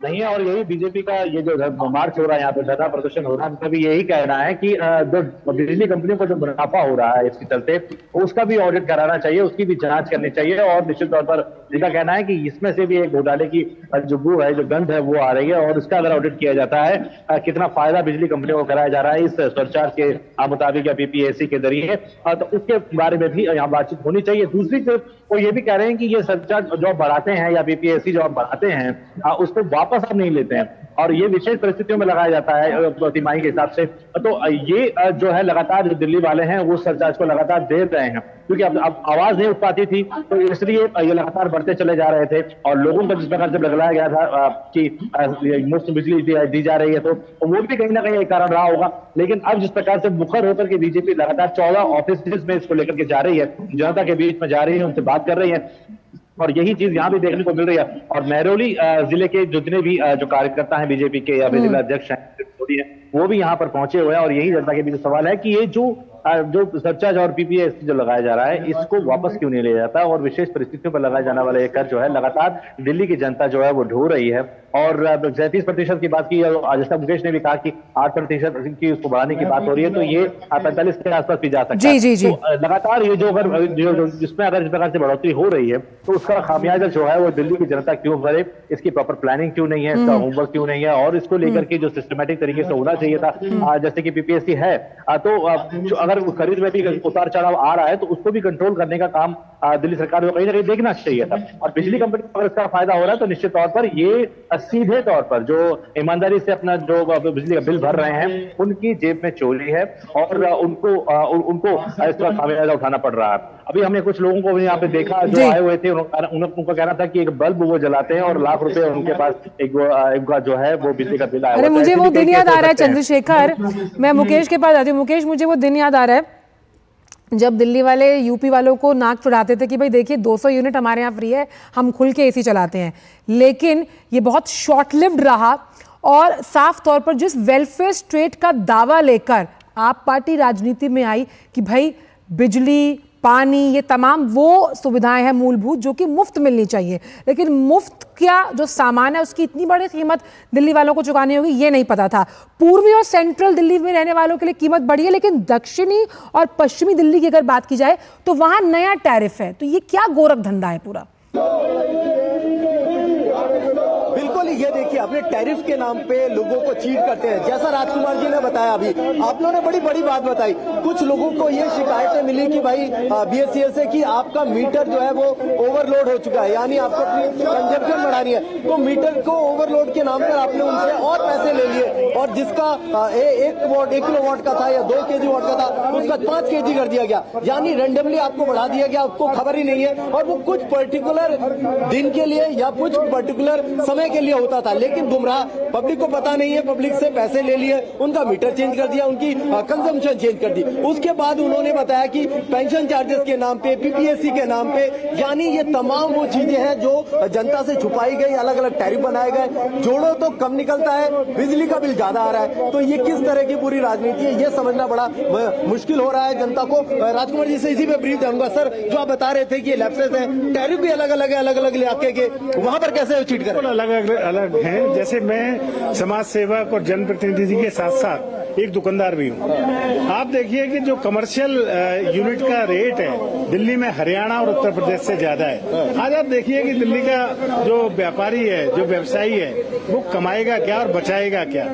नहीं है। और यही बीजेपी का ये जो मार्च हो रहा है, यहाँ पे धरना प्रदर्शन हो रहा है, उनका भी यही कहना है कि जो बिजली कंपनियों को जो मुनाफा हो रहा है इसके चलते, उसका भी ऑडिट कराना चाहिए, उसकी भी जांच करनी चाहिए। और निश्चित तौर पर जिनका कहना है कि इसमें से भी एक घोटाले की जो बू है, जो गंध है, वो आ रही है, और उसका अगर ऑडिट किया जाता है कितना फायदा बिजली कंपनियों को कराया जा रहा है इस सरचार्ज के मुताबिक या पीपीएससी के जरिए, तो उसके बारे में भी यहाँ बातचीत होनी चाहिए। दूसरी तरफ वो ये भी कह रहे हैं कि ये सरचार्ज जो बढ़ाते हैं या पीपीएससी जो बढ़ाते हैं उसको वापस आप नहीं लेते हैं, और ये विशेष परिस्थितियों में लगाया जाता है तिमाही के हिसाब से। तो ये जो है लगातार जो दिल्ली वाले हैं वो सरचार्ज को लगातार दे रहे हैं, क्योंकि अब आवाज नहीं उठ पाती थी, तो इसलिए ये लगातार बढ़ते चले जा रहे थे। और लोगों को जिस प्रकार से लगलाया गया था कि मुफ्त बिजली दी जा रही है, तो वो भी कहीं ना कहीं एक कारण रहा होगा। लेकिन अब जिस प्रकार से मुखर होकर के बीजेपी लगातार 14 ऑफिस में इसको लेकर के जा रही है, जनता के बीच में जा रही है, उनसे बात कर रही है, और यही चीज यहाँ भी देखने को मिल रही है। और महरौली जिले के जितने भी जो कार्यकर्ता हैं बीजेपी के या जिला अध्यक्ष हैं, वो भी यहाँ पर पहुंचे हुए हैं। और यही जनता के बीच सवाल है कि ये जो सरचार्ज और पीपीएससी जो लगाया जा रहा है, इसको वापस क्यों नहीं लिया जाता, और विशेष परिस्थितियों पर लगाया जाने वाला ये कर जो है लगातार दिल्ली की जनता जो है वो ढो रही है। और 37% की बात की, जैसा मुकेश ने भी कहा कि 8% की उसको बढ़ाने की बात हो रही है, तो ये 45 के आसपास भी जा सकता है। जी। तो लगातार ये जो अगर जिसमें अगर इस प्रकार से बढ़ोतरी हो रही है, तो उसका खामियाजा जो है वो दिल्ली की जनता क्यों भरे, इसकी प्रॉपर प्लानिंग क्यों नहीं है, इसका होमवर्क क्यों नहीं है, और इसको लेकर के जो सिस्टमेटिक तरीके से होना चाहिए था, जैसे कि पीपीएससी है, तो अगर खरीद में भी उतार चढ़ाव आ रहा है, तो उसको भी कंट्रोल करने का काम दिल्ली सरकार को कहीं ना कहीं देखना चाहिए था। और बिजली कंपनी को अगर इसका फायदा हो रहा है, तो निश्चित तौर पर ये सीधे तौर पर जो ईमानदारी से अपना जो बिजली का बिल भर रहे हैं, उनकी जेब में चोरी है, और उनको इसका खामियाजा उठाना पड़ रहा है। अभी हमने कुछ लोगों को यहाँ पे देखा जो आए हुए थे, उनका कहना था कि एक बल्ब वो जलाते हैं और लाख रुपए उनके पास एक जो है वो बिजली का बिल आया। अरे मुझे वो दिन याद आ रहा है चंद्रशेखर, मैं मुकेश के पास आती हूँ। मुकेश, मुझे वो दिन याद आ रहा है जब दिल्ली वाले यूपी वालों को नाक चुड़ाते थे कि भाई देखिए 200 यूनिट हमारे यहाँ फ्री है, हम खुल के एसी चलाते हैं। लेकिन ये बहुत शॉर्ट लिव्ड रहा, और साफ तौर पर जिस वेलफेयर स्टेट का दावा लेकर आप पार्टी राजनीति में आई कि भाई बिजली, पानी, ये तमाम वो सुविधाएं हैं मूलभूत जो कि मुफ्त मिलनी चाहिए, लेकिन मुफ्त क्या जो सामान है उसकी इतनी बड़ी कीमत दिल्ली वालों को चुकानी होगी, ये नहीं पता था। पूर्वी और सेंट्रल दिल्ली में रहने वालों के लिए कीमत बढ़ी है, लेकिन दक्षिणी और पश्चिमी दिल्ली की अगर बात की जाए तो वहां नया टैरिफ है। तो ये क्या गोरख धंधा है पूरा? बिल्कुल, ये देखिए अपने टैरिफ के नाम पे लोगों को चीट करते हैं। जैसा राजकुमार जी ने बताया, अभी आप लोगों ने बड़ी बात बताई, कुछ लोगों को ये शिकायतें मिली कि भाई BSES से कि आपका मीटर जो है वो ओवरलोड हो चुका है, यानी आपको अपनी कंजप्शन बढ़ानी है, तो मीटर को ओवरलोड के नाम पर आपने उनसे और पैसे ले लिए, और जिसका 1 किलोवाट का था या 2 kW का था उसका 5 kg कर दिया गया, यानी रेंडमली आपको बढ़ा दिया गया, आपको खबर ही नहीं है। और वो कुछ पर्टिकुलर दिन के लिए या कुछ पर्टिकुलर समय के लिए होता था, लेकिन गुमराह पब्लिक को पता नहीं है, पब्लिक से पैसे ले लिए, उनका मीटर चेंज कर दिया, उनकी कंजम्पशन चेंज कर दी। उसके बाद उन्होंने बताया कि पेंशन चार्जेस के नाम पे, PPSC के नाम पे, यानी ये तमाम वो चीजें हैं जो जनता से छुपाई गई, अलग अलग टैरिफ बनाए गए, जोड़ो तो कम निकलता है, बिजली का बिल ज्यादा आ रहा है। तो ये किस तरह की पूरी राजनीति है, ये समझना बड़ा मुश्किल हो रहा है जनता को। राजकुमार जी से इसी पे ब्रीफ दूंगा। सर, जो आप बता रहे थे कि ये लैप्सेस हैं, टैरिफ भी अलग अलग है, अलग अलग इलाके के, वहां पर कैसे चीट करें? अलग अलग हैं। जैसे मैं समाज सेवक और जनप्रतिनिधि के साथ साथ एक दुकानदार भी हूँ। आप देखिए कि जो कमर्शियल यूनिट का रेट है दिल्ली में हरियाणा और उत्तर प्रदेश से ज्यादा है। आज आप देखिए कि दिल्ली का जो व्यापारी है, जो व्यवसायी है, वो कमाएगा क्या और बचाएगा क्या।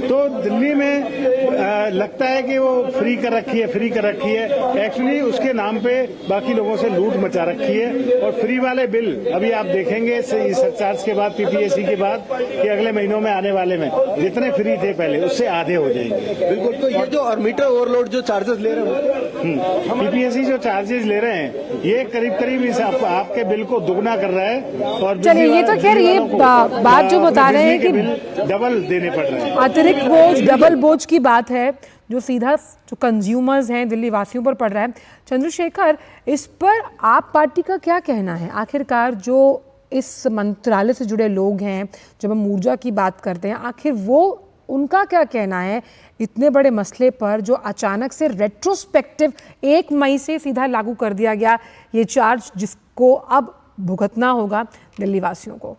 तो दिल्ली में लगता है कि वो फ्री कर रखी है, एक्चुअली उसके नाम पे बाकी लोगों से लूट मचा रखी है। और फ्री वाले बिल अभी आप देखेंगे सरचार्ज के बाद, PPSC के बाद, कि अगले महीनों में आने वाले में जितने फ्री थे पहले उससे आधे हो जाएंगे। बिल्कुल। तो ये जो और मीटर ओवरलोड जो चार्जेस ले रहे हैं, PPSC जो चार्जेस ले रहे हैं, ये करीब इस आपके बिल को दुगना कर रहा है। और चलिए, ये तो खैर ये बात जो बता रहे हैं कि डबल देने पड़ रहे हैं, अतिरिक्त बोझ, डबल बोझ की बात है जो सीधा जो कंज्यूमर्स हैं दिल्ली वासियों पर पड़ रहा है। चंद्रशेखर, इस पर आप पार्टी का क्या कहना है? आखिरकार जो इस मंत्रालय से जुड़े लोग हैं, जब हम ऊर्जा की बात करते हैं, आखिर वो उनका क्या कहना है इतने बड़े मसले पर जो अचानक से रेट्रोस्पेक्टिव 1 मई से सीधा लागू कर दिया गया ये चार्ज, जिसको अब भुगतना होगा दिल्ली वासियों को?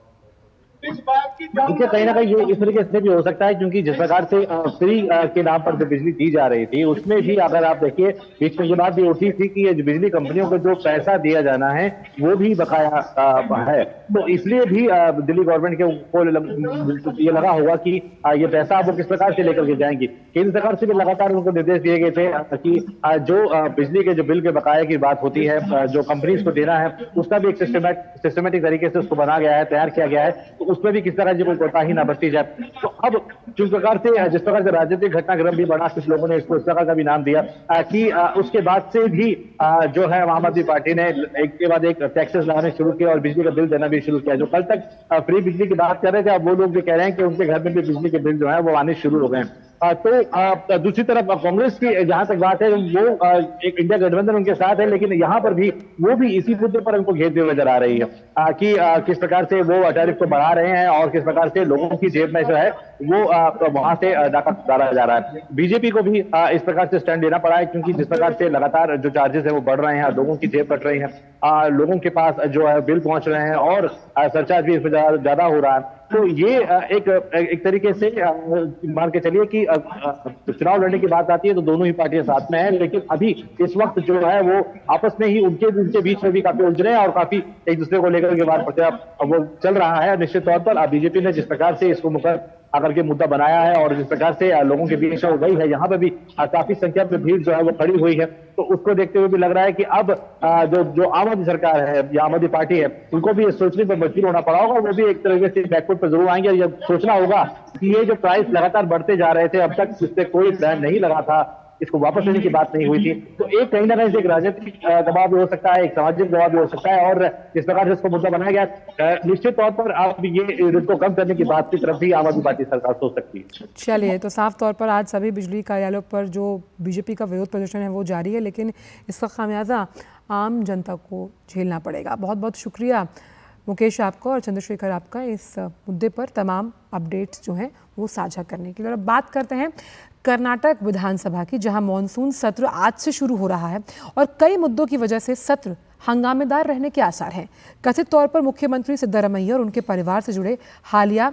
देखिए, कहीं ना कहीं ये इस तरीके से भी हो सकता है, क्योंकि जिस प्रकार से फ्री के नाम पर जो बिजली दी जा रही थी, उसमें भी अगर आप देखिए बीच में ये बात भी उठी थी कि ये बिजली कंपनियों को जो पैसा दिया जाना है वो भी बकाया है। तो इसलिए भी दिल्ली गवर्नमेंट को ये लगा होगा कि ये पैसा वो किस प्रकार से लेकर के जाएंगी। केंद्र सरकार से भी लगातार उनको निर्देश दिए गए थे कि जो बिजली के जो बिल के बकाया की बात होती है, जो कंपनीज को देना है, उसका भी एक सिस्टमेटिक तरीके से उसको बनाया गया है, तैयार किया गया है, तो उसमें भी किस तरह की कोई कोताही ना बरती जाए। तो अब जिस प्रकार से राजनीतिक घटनाक्रम भी बढ़ा, कुछ लोगों ने इसको इस प्रकार का भी नाम दिया कि उसके बाद से भी जो है आम आदमी पार्टी ने एक के बाद एक टैक्सेस लगाने शुरू किए और बिजली का बिल देना भी शुरू किया। जो कल तक फ्री बिजली की बात कर रहे थे, अब वो लोग भी कह रहे हैं कि उनके घर में भी बिजली के बिल जो है वो आने शुरू हो गए। तो दूसरी तरफ कांग्रेस की जहां तक बात है, वो एक इंडिया गठबंधन उनके साथ है, लेकिन यहां पर भी वो भी इसी मुद्दे पर उनको घेरते हुए नजर आ रही है कि किस प्रकार से वो टैरिफ को बढ़ा रहे हैं और किस प्रकार से लोगों की जेब में जो है वो वहां से डाका डाला जा रहा है। बीजेपी को भी इस प्रकार से स्टैंड लेना पड़ा है, क्योंकि जिस प्रकार से लगातार जो चार्जेस है वो बढ़ रहे हैं, लोगों की जेब कट रही है, लोगों के पास जो है बिल पहुंच रहे हैं और सरचार्ज भी इसमें ज्यादा हो रहा है। तो ये एक तरीके से मान के चलिए कि चुनाव लड़ने की बात आती है तो दोनों ही पार्टियां साथ में हैं, लेकिन अभी इस वक्त जो है वो आपस में ही उनके बीच में भी काफी उलझ रहे हैं और काफी एक दूसरे को लेकर के बात वो चल रहा है। निश्चित तौर पर बीजेपी ने जिस प्रकार से इसको मुकर आकर के मुद्दा बनाया है और जिस प्रकार से लोगों के बीच हो गई है, यहाँ पे भी काफी संख्या में भीड़ जो है वो खड़ी हुई है, तो उसको देखते हुए भी लग रहा है कि अब जो आम आदमी सरकार है या आम आदमी पार्टी है, उनको भी सोचने पर मजबूर होना पड़ा होगा। वो भी एक तरीके से बैकफुट पर जरूर आएंगे। ये सोचना होगा कि ये जो प्राइस लगातार बढ़ते जा रहे थे, अब तक इस पे कोई प्लान नहीं लगा था, इसको वापस लेने की बात नहीं हुई थी, तो एक कहीं ना कहीं एक राजनीतिक दबाव भी हो सकता है, एक सामाजिक दबाव भी हो सकता है, और जिस प्रकार से इसको मुद्दा बनाया गया, निश्चित तौर पर आप ये इसको कम करने की बात की तरफ भी आम आदमी पार्टी सरकार सोच सकती है। चलिए, तो साफ तौर पर आज सभी बिजली कार्यालयों पर जो बीजेपी का विरोध प्रदर्शन है वो जारी है, लेकिन इसका खामियाजा आम जनता को झेलना पड़ेगा। बहुत बहुत शुक्रिया मुकेश आपका और चंद्रशेखर आपका इस मुद्दे पर तमाम अपडेट्स जो हैं वो साझा करने के लिए। और अब बात करते हैं कर्नाटक विधानसभा की, जहां मॉनसून सत्र आज से शुरू हो रहा है और कई मुद्दों की वजह से सत्र हंगामेदार रहने के आसार हैं। कथित तौर पर मुख्यमंत्री सिद्धरामैया और उनके परिवार से जुड़े हालिया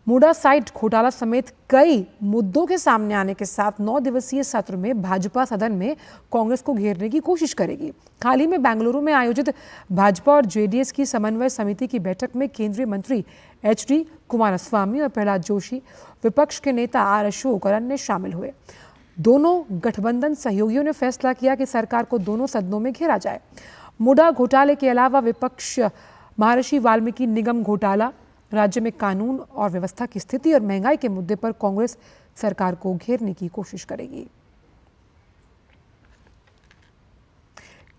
मूडासाइट घोटाला समेत कई मुद्दों के सामने आने के साथ 9 दिवसीय सत्र में भाजपा सदन में कांग्रेस को घेरने की कोशिश करेगी। हाल ही में बेंगलुरु में आयोजित भाजपा और जेडीएस की समन्वय समिति की बैठक में केंद्रीय मंत्री HD कुमारस्वामी और प्रहलाद जोशी, विपक्ष के नेता आर अशोक और अन्य शामिल हुए। दोनों गठबंधन सहयोगियों ने फैसला किया कि सरकार को दोनों सदनों में घेरा जाए। मुडा घोटाले के अलावा विपक्ष महर्षि वाल्मीकि निगम घोटाला, राज्य में कानून और व्यवस्था की स्थिति और महंगाई के मुद्दे पर कांग्रेस सरकार को घेरने की कोशिश करेगी।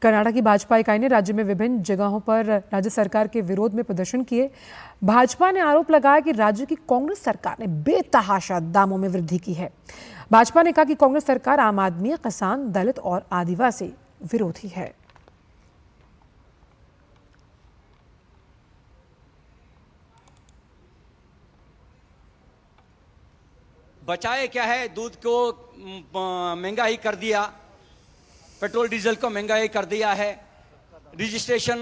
कर्नाटक की भाजपा इकाई ने राज्य में विभिन्न जगहों पर राज्य सरकार के विरोध में प्रदर्शन किए। भाजपा ने आरोप लगाया कि राज्य की कांग्रेस सरकार ने बेतहाशा दामों में वृद्धि की है। भाजपा ने कहा कि कांग्रेस सरकार आम आदमी, किसान, दलित और आदिवासी विरोधी है। बचाए क्या है, दूध को महंगाई कर दिया, पेट्रोल डीजल को महंगाई कर दिया है, रजिस्ट्रेशन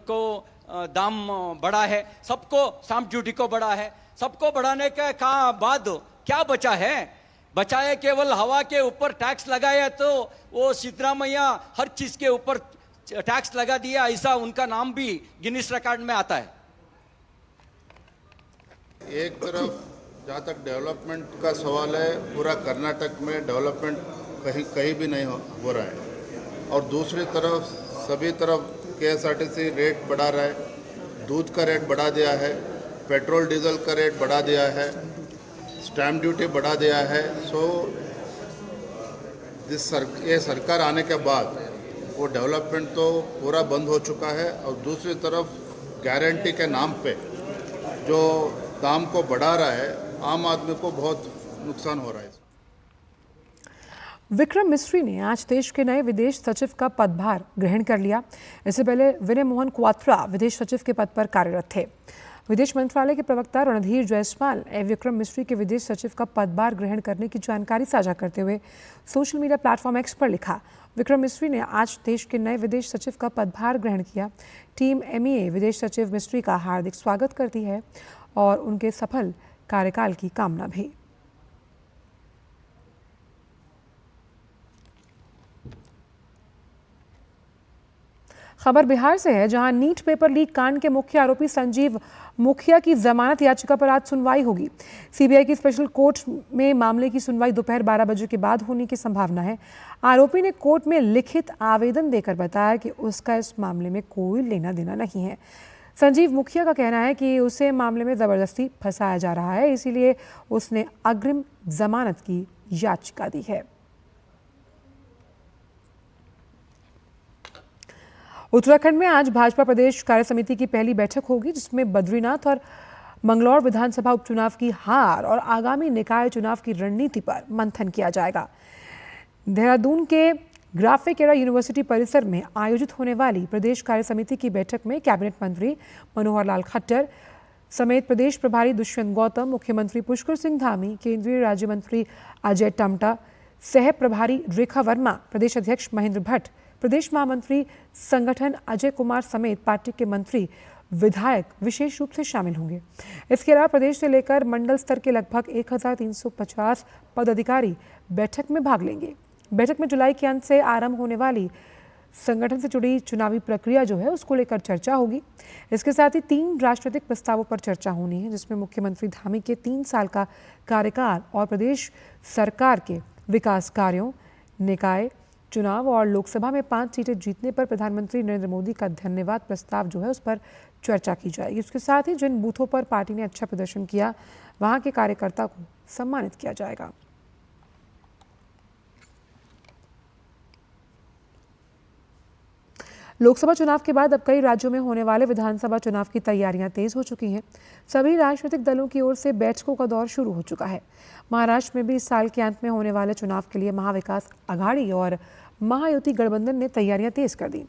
को दाम बढ़ा है, सबको स्टाम्प ड्यूटी को बढ़ा है। सबको बढ़ाने के बाद क्या बचा है? बचाए केवल हवा के ऊपर टैक्स लगाया, तो वो सिद्धरामैया हर चीज के ऊपर टैक्स लगा दिया, ऐसा उनका नाम भी गिनीज रिकॉर्ड में आता है। एक तरफ जहाँ तक डेवलपमेंट का सवाल है, पूरा कर्नाटक में डेवलपमेंट कहीं भी नहीं हो रहा है, और दूसरी तरफ सभी तरफ KSRTC रेट बढ़ा रहा है, दूध का रेट बढ़ा दिया है, पेट्रोल डीजल का रेट बढ़ा दिया है, स्टैम्प ड्यूटी बढ़ा दिया है। ये सरकार आने के बाद वो डेवलपमेंट तो पूरा बंद हो चुका है, और दूसरी तरफ गारंटी के नाम पे जो दाम को बढ़ा रहा है, आम आदमी को बहुत नुकसान हो रहा है। विक्रम मिस्री ने आज देश के नए विदेश सचिव का पदभार ग्रहण कर लिया। इससे पहले विनय मोहन क्वात्रा विदेश सचिव के पद पर कार्यरत थे। विदेश मंत्रालय के प्रवक्ता रणधीर जायसवाल ने विक्रम मिस्री के विदेश सचिव का पदभार ग्रहण करने की जानकारी साझा करते हुए सोशल मीडिया प्लेटफॉर्म X पर लिखा, विक्रम मिस्री ने आज देश के नए विदेश सचिव का पदभार ग्रहण किया। टीम MEA विदेश सचिव मिस्री का हार्दिक स्वागत करती है और उनके सफल कार्यकाल की कामना भी। खबर बिहार से है, जहां नीट पेपर लीक कांड के मुख्य आरोपी संजीव मुखिया की जमानत याचिका पर आज सुनवाई होगी। CBI की स्पेशल कोर्ट में मामले की सुनवाई दोपहर 12 बजे के बाद होने की संभावना है। आरोपी ने कोर्ट में लिखित आवेदन देकर बताया कि उसका इस मामले में कोई लेना देना नहीं है। संजीव मुखिया का कहना है कि उसे मामले में जबरदस्ती फंसाया जा रहा है, इसीलिए उसने अग्रिम जमानत की याचिका दी है। उत्तराखंड में आज भाजपा प्रदेश कार्य समिति की पहली बैठक होगी, जिसमें बद्रीनाथ और मंगलौर विधानसभा उपचुनाव की हार और आगामी निकाय चुनाव की रणनीति पर मंथन किया जाएगा। देहरादून के ग्राफिक एरा यूनिवर्सिटी परिसर में आयोजित होने वाली प्रदेश कार्य समिति की बैठक में कैबिनेट मंत्री मनोहर लाल खट्टर समेत प्रदेश प्रभारी दुष्यंत गौतम, मुख्यमंत्री पुष्कर सिंह धामी, केंद्रीय राज्य मंत्री अजय टम्टा, सह प्रभारी रेखा वर्मा, प्रदेश अध्यक्ष महेंद्र भट्ट, प्रदेश महामंत्री संगठन अजय कुमार समेत पार्टी के मंत्री, विधायक विशेष रूप से शामिल होंगे। इसके अलावा प्रदेश से लेकर मंडल स्तर के लगभग 1350 पदाधिकारी बैठक में भाग लेंगे। बैठक में जुलाई के अंत से आरंभ होने वाली संगठन से जुड़ी चुनावी प्रक्रिया जो है उसको लेकर चर्चा होगी। इसके साथ ही 3 राजनीतिक प्रस्तावों पर चर्चा होनी है, जिसमें मुख्यमंत्री धामी के 3 साल का कार्यकाल और प्रदेश सरकार के विकास कार्यों, निकाय चुनाव और लोकसभा में 5 सीटें जीतने पर प्रधानमंत्री नरेंद्र मोदी का धन्यवाद प्रस्ताव जो है उस पर चर्चा की जाएगी। उसके साथ ही जिन बूथों पर पार्टी ने अच्छा प्रदर्शन किया, वहां के कार्यकर्ता को सम्मानित किया जाएगा। लोकसभा चुनाव के बाद अब कई राज्यों में होने वाले विधानसभा चुनाव की तैयारियां तेज हो चुकी हैं। सभी राजनीतिक दलों की ओर से बैठकों का दौर शुरू हो चुका है। महाराष्ट्र में भी इस साल के अंत में होने वाले चुनाव के लिए महाविकास आघाड़ी और महायुति गठबंधन ने तैयारियां तेज कर दी।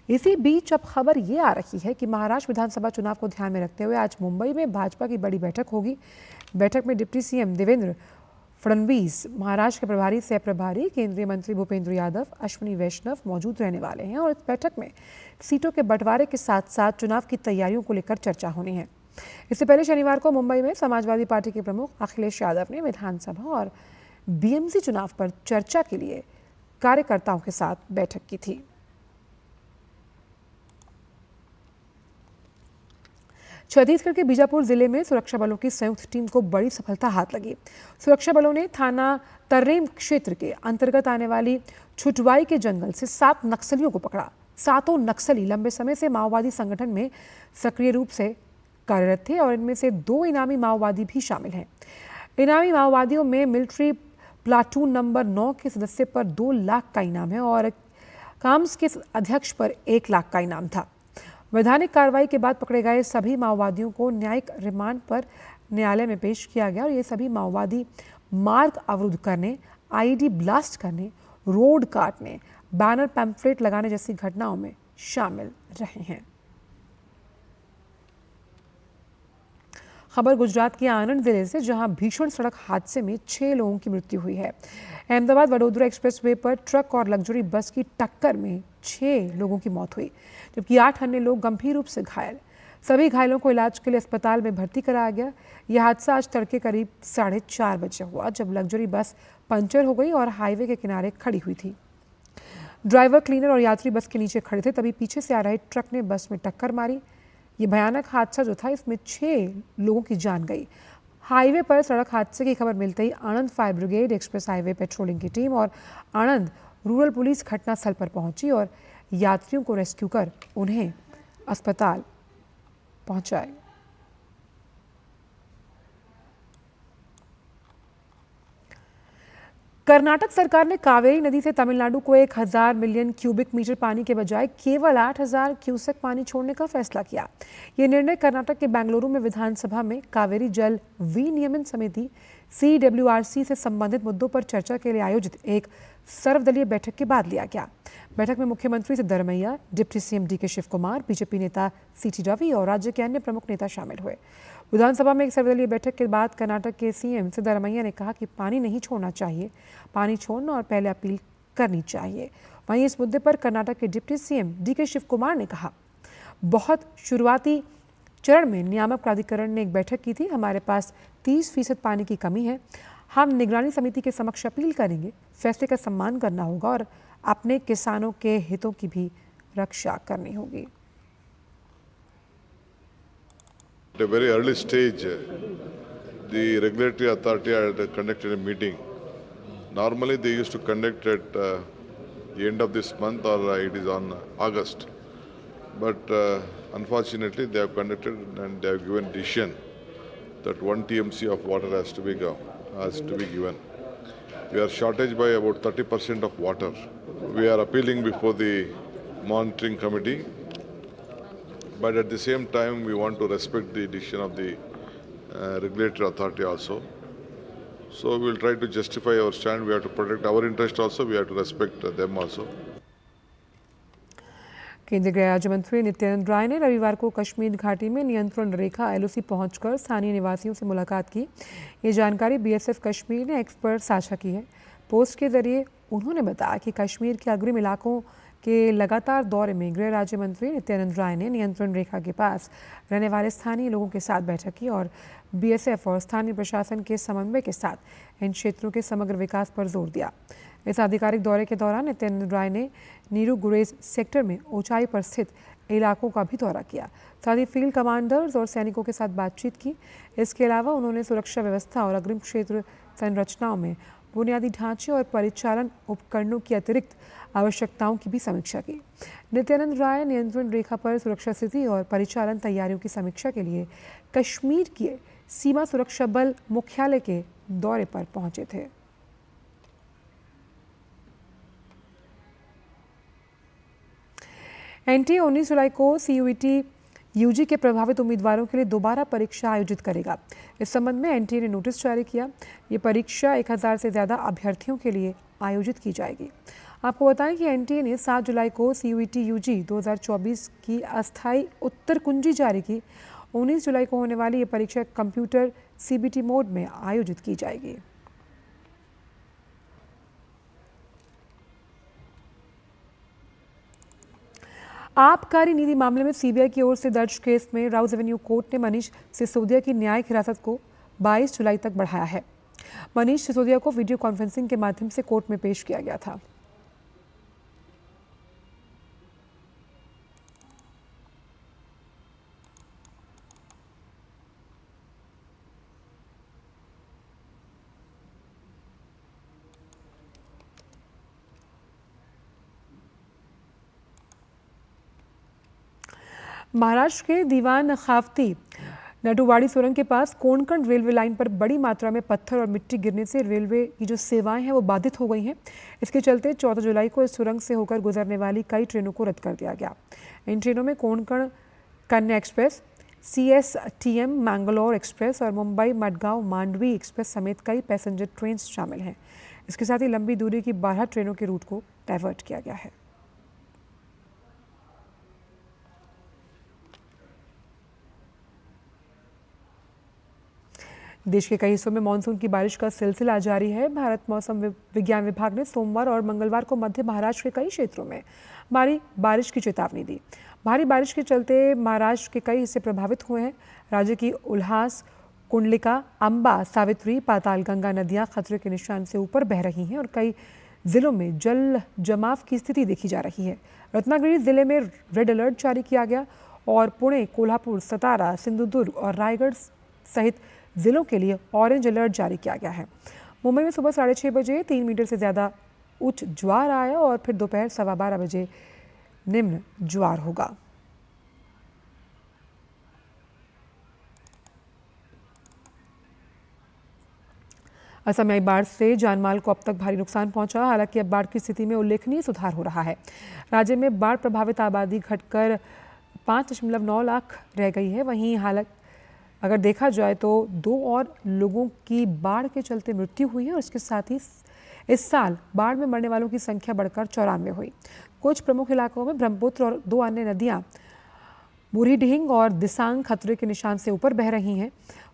इसी बीच अब खबर ये आ रही है कि महाराष्ट्र विधानसभा चुनाव को ध्यान में रखते हुए आज मुंबई में भाजपा की बड़ी बैठक होगी। बैठक में डिप्टी CM देवेंद्र फडणवीस, महाराष्ट्र के प्रभारी सह प्रभारी केंद्रीय मंत्री भूपेंद्र यादव, अश्विनी वैष्णव मौजूद रहने वाले हैं और इस बैठक में सीटों के बंटवारे के साथ साथ चुनाव की तैयारियों को लेकर चर्चा होनी है। इससे पहले शनिवार को मुंबई में समाजवादी पार्टी के प्रमुख अखिलेश यादव ने विधानसभा और BMC चुनाव पर चर्चा के लिए कार्यकर्ताओं के साथ बैठक की थी। छत्तीसगढ़ के बीजापुर जिले में सुरक्षा बलों की संयुक्त टीम को बड़ी सफलता हाथ लगी। सुरक्षा बलों ने थाना तर्रेम क्षेत्र के अंतर्गत आने वाली छुटवाई के जंगल से 7 नक्सलियों को पकड़ा। 7 नक्सली लंबे समय से माओवादी संगठन में सक्रिय रूप से कार्यरत थे और इनमें से 2 इनामी माओवादी भी शामिल हैं। इनामी माओवादियों में मिलिट्री प्लाटून नंबर 9 के सदस्य पर 2 लाख का इनाम है और काम्स के अध्यक्ष पर 1 लाख का इनाम था। वैधानिक कार्रवाई के बाद पकड़े गए सभी माओवादियों को न्यायिक रिमांड पर न्यायालय में पेश किया गया और ये सभी माओवादी मार्ग अवरुद्ध करने, आईईडी ब्लास्ट करने, रोड काटने, बैनर पैम्फलेट लगाने जैसी घटनाओं में शामिल रहे हैं। खबर गुजरात के आनंद जिले से, जहां भीषण सड़क हादसे में 6 लोगों की मृत्यु हुई है। अहमदाबाद वडोदरा एक्सप्रेसवे पर ट्रक और लग्जरी बस की टक्कर में 6 लोगों की मौत हुई, जबकि 8 अन्य लोग गंभीर रूप से घायल। सभी घायलों को इलाज के लिए अस्पताल में भर्ती कराया गया। यह हादसा आज तड़के करीब 4:30 बजे हुआ, जब लग्जरी बस पंचर हो गई और हाईवे के किनारे खड़ी हुई थी। ड्राइवर, क्लीनर और यात्री बस के नीचे खड़े थे, तभी पीछे से आ रहे ट्रक ने बस में टक्कर मारी। ये भयानक हादसा जो था, इसमें 6 लोगों की जान गई। हाईवे पर सड़क हादसे की खबर मिलते ही Anand fire brigade, express highway patrolling की टीम और आनंद रूरल पुलिस घटनास्थल पर पहुंची और यात्रियों को रेस्क्यू कर उन्हें अस्पताल पहुंचाए। कर्नाटक सरकार ने कावेरी नदी से तमिलनाडु को 1000 मिलियन क्यूबिक मीटर पानी के बजाय केवल 8000 क्यूसेक पानी छोड़ने का फैसला किया। ये निर्णय कर्नाटक के बेंगलुरु में विधानसभा में कावेरी जल विनियमन समिति CWRC से संबंधित मुद्दों पर चर्चा के लिए आयोजित एक सर्वदलीय बैठक के बाद लिया गया। बैठक में मुख्यमंत्री Siddaramaiah, deputy CM DK Shivakumar, BJP नेता CT रवि और राज्य के अन्य प्रमुख नेता शामिल हुए। विधानसभा में एक सर्वदलीय बैठक के बाद कर्नाटक के सीएम सिद्धरमैया ने कहा कि पानी नहीं छोड़ना चाहिए, पानी छोड़ना और पहले अपील करनी चाहिए। वहीं इस मुद्दे पर कर्नाटक के deputy CM DK Shivakumar ने कहा, बहुत शुरुआती चरण में नियामक प्राधिकरण ने एक बैठक की थी। हमारे पास 30% पानी की कमी है। हम निगरानी समिति के समक्ष अपील करेंगे। फैसले का सम्मान करना होगा और अपने किसानों के हितों की भी रक्षा करनी होगी। At a very early stage, the regulatory authority had conducted a meeting. Normally, they used to conduct at the end of this month or it is on August. But unfortunately, they have conducted and they have given decision that 1 TMC of water has to be given. We are shortage by about 30% of water. We are appealing before the monitoring committee. But at the same time, we want to respect the decision of the regulatory authority also. So we will try to justify our stand. We have to protect our interest also. We have to respect them also. केंद्रीय गृह राज्य मंत्री नित्यानंद राय ने रविवार को कश्मीर घाटी में नियंत्रण रेखा LOC पहुंचकर स्थानीय निवासियों से मुलाकात की। ये जानकारी BSF कश्मीर ने एक्स पर साझा की है। पोस्ट के जरिए उन्होंने बताया कि कश्मीर के अग्रिम इलाकों के लगातार दौरे में गृह राज्य मंत्री नित्यानंद राय ने नियंत्रण रेखा के पास रहने वाले स्थानीय लोगों के साथ बैठक की और BSF और स्थानीय प्रशासन के समन्वय के साथ इन क्षेत्रों के समग्र विकास पर जोर दिया। इस आधिकारिक दौरे के दौरान नित्यानंद राय ने नीरू गुरेज सेक्टर में ऊंचाई पर स्थित इलाकों का भी दौरा किया। साथ ही फील्ड कमांडर्स और सैनिकों के साथ बातचीत की। इसके अलावा उन्होंने सुरक्षा व्यवस्था और अग्रिम क्षेत्र संरचनाओं में बुनियादी ढांचे और परिचालन उपकरणों की अतिरिक्त आवश्यकताओं की भी समीक्षा की। नित्यानंद राय नियंत्रण रेखा पर सुरक्षा स्थिति और परिचालन तैयारियों की समीक्षा के लिए कश्मीर के सीमा सुरक्षा बल मुख्यालय के दौरे पर पहुंचे थे। NTA 19 जुलाई को CUET UG के प्रभावित उम्मीदवारों के लिए दोबारा परीक्षा आयोजित करेगा। इस संबंध में NTA ने नोटिस जारी किया। ये परीक्षा 1000 से ज़्यादा अभ्यर्थियों के लिए आयोजित की जाएगी। आपको बताएं कि NTA ने 7 जुलाई को CUET UG 2024 की अस्थायी उत्तर कुंजी जारी की। 19 जुलाई को होने वाली ये परीक्षा कंप्यूटर CBT मोड में आयोजित की जाएगी। आबकारी नीति मामले में CBI की ओर से दर्ज केस में राउज एवेन्यू कोर्ट ने मनीष सिसोदिया की न्यायिक हिरासत को 22 जुलाई तक बढ़ाया है। मनीष सिसोदिया को वीडियो कॉन्फ्रेंसिंग के माध्यम से कोर्ट में पेश किया गया था। महाराष्ट्र के दीवान खाफ्ती नटुवाड़ी सुरंग के पास कोंकण रेलवे लाइन पर बड़ी मात्रा में पत्थर और मिट्टी गिरने से रेलवे की जो सेवाएं हैं वो बाधित हो गई हैं। इसके चलते 14 जुलाई को इस सुरंग से होकर गुजरने वाली कई ट्रेनों को रद्द कर दिया गया। इन ट्रेनों में Konkan Kanya express, CSTM Mangalore express और मुंबई मडगांव मांडवी एक्सप्रेस समेत कई पैसेंजर ट्रेन शामिल हैं। इसके साथ ही लंबी दूरी की 12 ट्रेनों के रूट को डाइवर्ट किया गया है। देश के कई हिस्सों में मानसून की बारिश का सिलसिला जारी है। भारत मौसम विज्ञान विभाग ने सोमवार और मंगलवार को मध्य महाराष्ट्र के कई क्षेत्रों में भारी बारिश की चेतावनी दी। भारी बारिश के चलते महाराष्ट्र के कई हिस्से प्रभावित हुए हैं। राज्य की उल्हास, कुंडलिका, अंबा, सावित्री, पातालगंगा नदियां खतरे के निशान से ऊपर बह रही हैं और कई जिलों में जल जमाव की स्थिति देखी जा रही है। रत्नागिरी जिले में रेड अलर्ट जारी किया गया और पुणे, कोल्हापुर, सतारा, सिंधुदुर्ग और रायगढ़ सहित जिलों के लिए ऑरेंज अलर्ट जारी किया गया है। मुंबई में सुबह 6:30 बजे 3 मीटर से ज़्यादा उच्च ज्वार आया और फिर दोपहर 12:15 बजे निम्न ज्वार होगा। असम में आई बाढ़ से जानमाल को अब तक भारी नुकसान पहुंचा। हालांकि अब बाढ़ की स्थिति में उल्लेखनीय सुधार हो रहा है। राज्य में बाढ़ प्रभावित आबादी घटकर 5.9 लाख रह गई है। वहीं हालांकि अगर देखा जाए तो 2 और लोगों की बाढ़ के चलते मृत्यु हुई है और इसके साथ ही इस साल बाढ़ में मरने वालों की संख्या बढ़कर 94 हुई। कुछ प्रमुख इलाकों में ब्रह्मपुत्र और 2 अन्य नदियां बूढ़ी-ढींग और दिसांग खतरे के निशान से ऊपर बह रही हैं।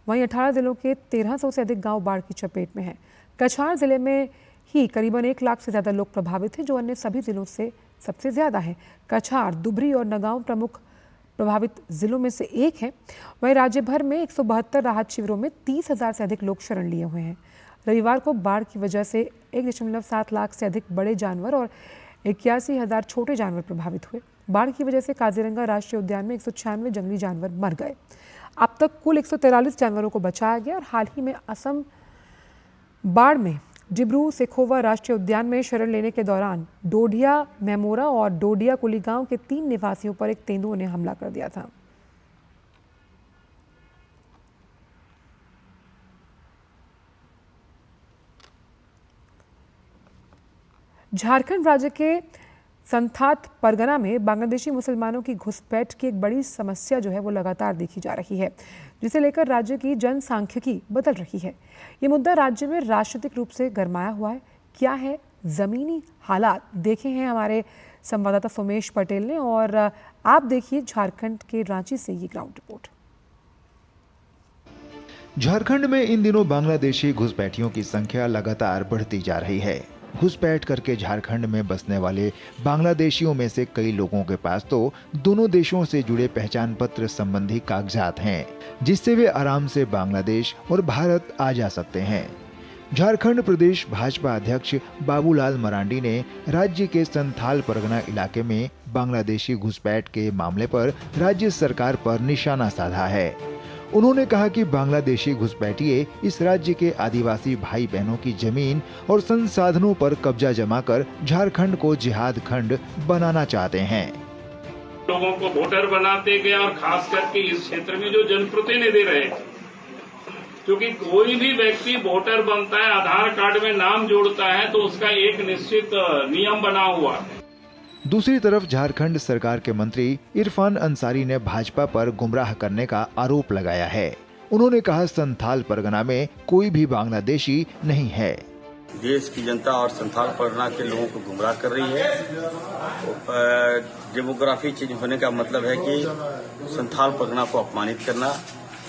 वहीं 18 जिलों के 1300 से अधिक गांव बाढ़ की चपेट में हैं। कछार जिले में ही करीबन 1 लाख से ज़्यादा लोग प्रभावित हैं, जो अन्य सभी जिलों से सबसे ज़्यादा है। कछार, दुबरी और नगांव प्रमुख प्रभावित जिलों में से एक है। वहीं राज्य भर में 172 राहत शिविरों में 30,000 से अधिक लोग शरण लिए हुए हैं। रविवार को बाढ़ की वजह से 1.7 लाख से अधिक बड़े जानवर और 81,000 छोटे जानवर प्रभावित हुए। बाढ़ की वजह से काजीरंगा राष्ट्रीय उद्यान में 196 जंगली जानवर मर गए। अब तक कुल 143 जानवरों को बचाया गया और हाल ही में असम बाढ़ में डिब्रू सेखोवा राष्ट्रीय उद्यान में शरण लेने के दौरान डोडिया मेमोरा और डोडिया कुली गांव के 3 निवासियों पर एक तेंदुए ने हमला कर दिया था। झारखंड राज्य के संथात परगना में बांग्लादेशी मुसलमानों की घुसपैठ की एक बड़ी समस्या जो है वो लगातार देखी जा रही है, जिसे लेकर राज्य की जनसांख्यिकी बदल रही है। ये मुद्दा राज्य में राजनीतिक रूप से गरमाया हुआ है। क्या है जमीनी हालात, देखे हैं हमारे संवाददाता सोमेश पटेल ने, और आप देखिए झारखंड के रांची से ये ग्राउंड रिपोर्ट। झारखंड में इन दिनों बांग्लादेशी घुसपैठियों की संख्या लगातार बढ़ती जा रही है। घुसपैठ करके झारखंड में बसने वाले बांग्लादेशियों में से कई लोगों के पास तो दोनों देशों से जुड़े पहचान पत्र संबंधी कागजात हैं, जिससे वे आराम से बांग्लादेश और भारत आ जा सकते हैं। झारखंड प्रदेश भाजपा अध्यक्ष बाबूलाल मरांडी ने राज्य के संथाल परगना इलाके में बांग्लादेशी घुसपैठ के मामले पर राज्य सरकार पर निशाना साधा है। उन्होंने कहा कि बांग्लादेशी घुसपैठिए इस राज्य के आदिवासी भाई बहनों की जमीन और संसाधनों पर कब्जा जमाकर झारखंड को जिहाद खंड बनाना चाहते हैं। लोगों को वोटर बनाते गए और खास करके इस क्षेत्र में जो जनप्रतिनिधि रहे, क्योंकि कोई भी व्यक्ति वोटर बनता है, आधार कार्ड में नाम जोड़ता है तो उसका एक निश्चित नियम बना हुआ है। दूसरी तरफ झारखंड सरकार के मंत्री इरफान अंसारी ने भाजपा पर गुमराह करने का आरोप लगाया है। उन्होंने कहा संथाल परगना में कोई भी बांग्लादेशी नहीं है। देश की जनता और संथाल परगना के लोगों को गुमराह कर रही है। डेमोग्राफी चेंज होने का मतलब है कि संथाल परगना को अपमानित करना,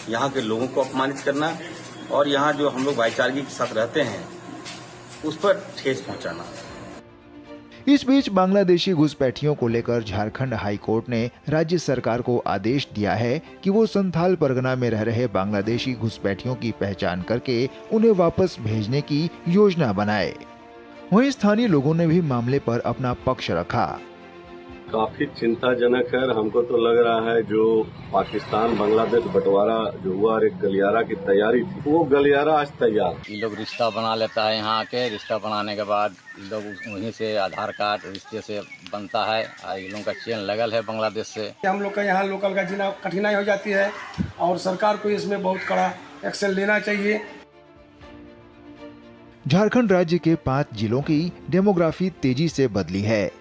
यहाँ के लोगों को अपमानित करना और यहाँ जो हम लोग भाईचारगी के साथ रहते हैं उस पर ठेस पहुँचाना। इस बीच बांग्लादेशी घुसपैठियों को लेकर झारखंड हाई कोर्ट ने राज्य सरकार को आदेश दिया है कि वो संथाल परगना में रह रहे बांग्लादेशी घुसपैठियों की पहचान करके उन्हें वापस भेजने की योजना बनाए। वहीं स्थानीय लोगों ने भी मामले पर अपना पक्ष रखा। काफी चिंताजनक है। हमको तो लग रहा है जो पाकिस्तान बांग्लादेश बंटवारा जो हुआ और एक गलियारा की तैयारी थी, वो गलियारा आज तैयार। ये लोग रिश्ता बना लेता है, यहाँ आके रिश्ता बनाने के बाद लोग वहीं से आधार कार्ड रिश्ते से बनता है। ये लोगों का चेन लगल है बांग्लादेश से। हम लोग का यहाँ लोकल का जीना कठिनाई हो जाती है और सरकार को इसमें बहुत कड़ा एक्शन लेना चाहिए। झारखंड राज्य के 5 जिलों की डेमोग्राफी तेजी से बदली है।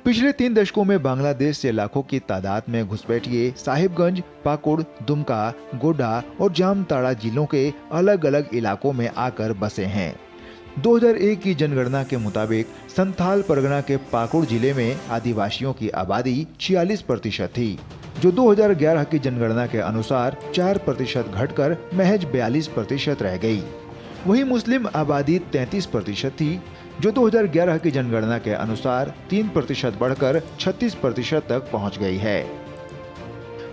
पिछले 3 दशकों में बांग्लादेश से लाखों की तादाद में घुसपैठिए साहिबगंज, पाकुड़, दुमका, गोड्डा और जामताड़ा जिलों के अलग अलग इलाकों में आकर बसे हैं। 2001 की जनगणना के मुताबिक संथाल परगना के पाकुड़ जिले में आदिवासियों की आबादी 46% थी, जो 2011 की जनगणना के अनुसार 4% घटकर महज 42% रह गई। वहीं मुस्लिम आबादी 33% थी, जो 2011 की जनगणना के अनुसार 3% बढ़कर 36% तक पहुंच गई है।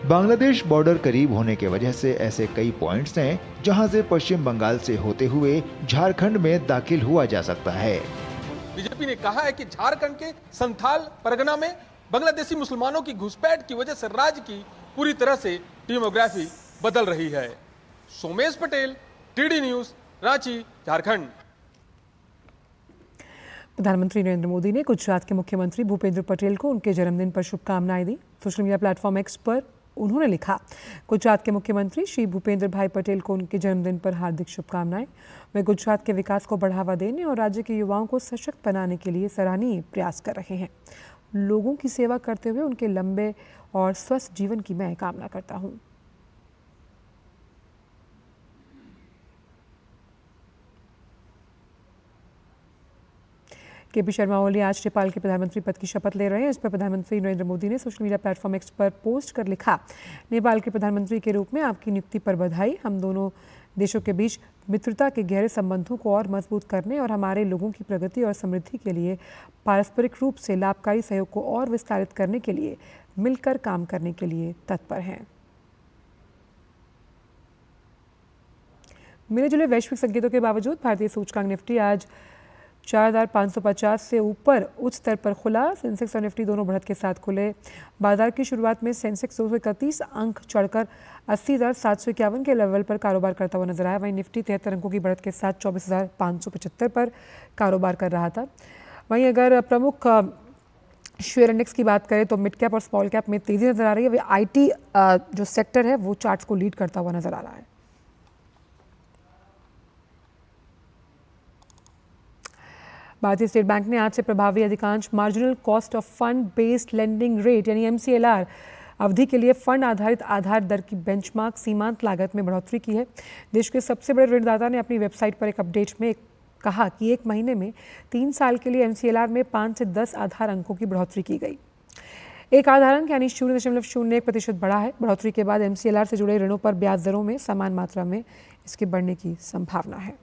बांग्लादेश बॉर्डर करीब होने के वजह से ऐसे कई पॉइंट्स हैं जहां से पश्चिम बंगाल से होते हुए झारखंड में दाखिल हुआ जा सकता है। बीजेपी ने कहा है कि झारखंड के संथाल परगना में बांग्लादेशी मुसलमानों की घुसपैठ की वजह से राज्य की पूरी तरह से डेमोग्राफी बदल रही है। Somesh Patel, TD news, Ranchi, Jharkhand. प्रधानमंत्री नरेंद्र मोदी ने गुजरात के मुख्यमंत्री भूपेंद्र पटेल को उनके जन्मदिन पर शुभकामनाएं दी। सोशल मीडिया प्लेटफॉर्म एक्स पर उन्होंने लिखा, गुजरात के मुख्यमंत्री श्री भूपेंद्र भाई पटेल को उनके जन्मदिन पर हार्दिक शुभकामनाएं। वे गुजरात के विकास को बढ़ावा देने और राज्य के युवाओं को सशक्त बनाने के लिए सराहनीय प्रयास कर रहे हैं। लोगों की सेवा करते हुए उनके लंबे और स्वस्थ जीवन की मैं कामना करता हूँ। केपी शर्मा ओली आज नेपाल के प्रधानमंत्री पद की शपथ ले रहे हैं। इस पर प्रधानमंत्री नरेंद्र मोदी ने सोशल मीडिया प्लेटफॉर्म एक्स पर पोस्ट कर लिखा, नेपाल के प्रधानमंत्री के रूप में आपकी नियुक्ति पर बधाई। हम दोनों देशों के बीच मित्रता के गहरे संबंधों को और मजबूत करने और हमारे लोगों की प्रगति और समृद्धि के लिए पारस्परिक रूप से लाभकारी सहयोग को और विस्तारित करने के लिए मिलकर काम करने के लिए तत्पर हैं। मिले जुले वैश्विक संकेतों के बावजूद भारतीय सूचकांक निफ्टी आज 4,550 से ऊपर उच्च स्तर पर खुला। सेंसेक्स और निफ्टी दोनों बढ़त के साथ खुले। बाजार की शुरुआत में सेंसेक्स 231 अंक चढ़कर 80,751 के लेवल पर कारोबार करता हुआ नजर आया। वहीं निफ्टी 73 अंकों की बढ़त के साथ 24,575 पर कारोबार कर रहा था। वहीं अगर प्रमुख शेयर इंडेक्स की बात करें तो मिड कैप और स्मॉल कैप में तेजी नजर आ रही है। वे आईटी जो सेक्टर है वो चार्ट्स को लीड करता हुआ नजर आ रहा है। भारतीय स्टेट बैंक ने आज से प्रभावी अधिकांश marginal cost of fund based lending rate यानी MCLR अवधि के लिए फंड आधारित आधार दर की बेंचमार्क सीमांत लागत में बढ़ोतरी की है। देश के सबसे बड़े ऋणदाता ने अपनी वेबसाइट पर एक अपडेट में कहा कि एक महीने में 3 साल के लिए MCLR में 5 से 10 आधार अंकों की बढ़ोतरी की गई। एक आधार अंक यानी 0.01% बढ़ा है। बढ़ोतरी के बाद MCLR से जुड़े ऋणों पर ब्याज दरों में समान मात्रा में इसके बढ़ने की संभावना है।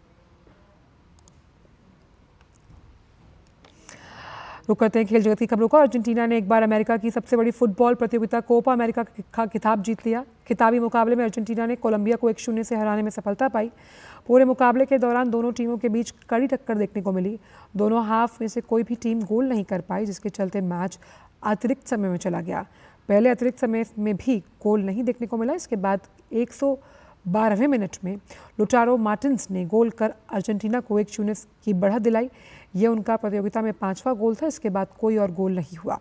रुक करते हैं खेल जगत की खबरों को। अर्जेंटीना ने एक बार अमेरिका की सबसे बड़ी फुटबॉल प्रतियोगिता कोपा अमेरिका का खिताब जीत लिया। खिताबी मुकाबले में अर्जेंटीना ने कोलंबिया को 1-0 से हराने में सफलता पाई। पूरे मुकाबले के दौरान दोनों टीमों के बीच कड़ी टक्कर देखने को मिली। दोनों हाफ में से कोई भी टीम गोल नहीं कर पाई, जिसके चलते मैच अतिरिक्त समय में चला गया। पहले अतिरिक्त समय में भी गोल नहीं देखने को मिला। इसके बाद 112वें मिनट में लुटारो मार्टिन्स ने गोल कर अर्जेंटीना को 1-0 की बढ़त दिलाई। यह उनका प्रतियोगिता में 5वां गोल था। इसके बाद कोई और गोल नहीं हुआ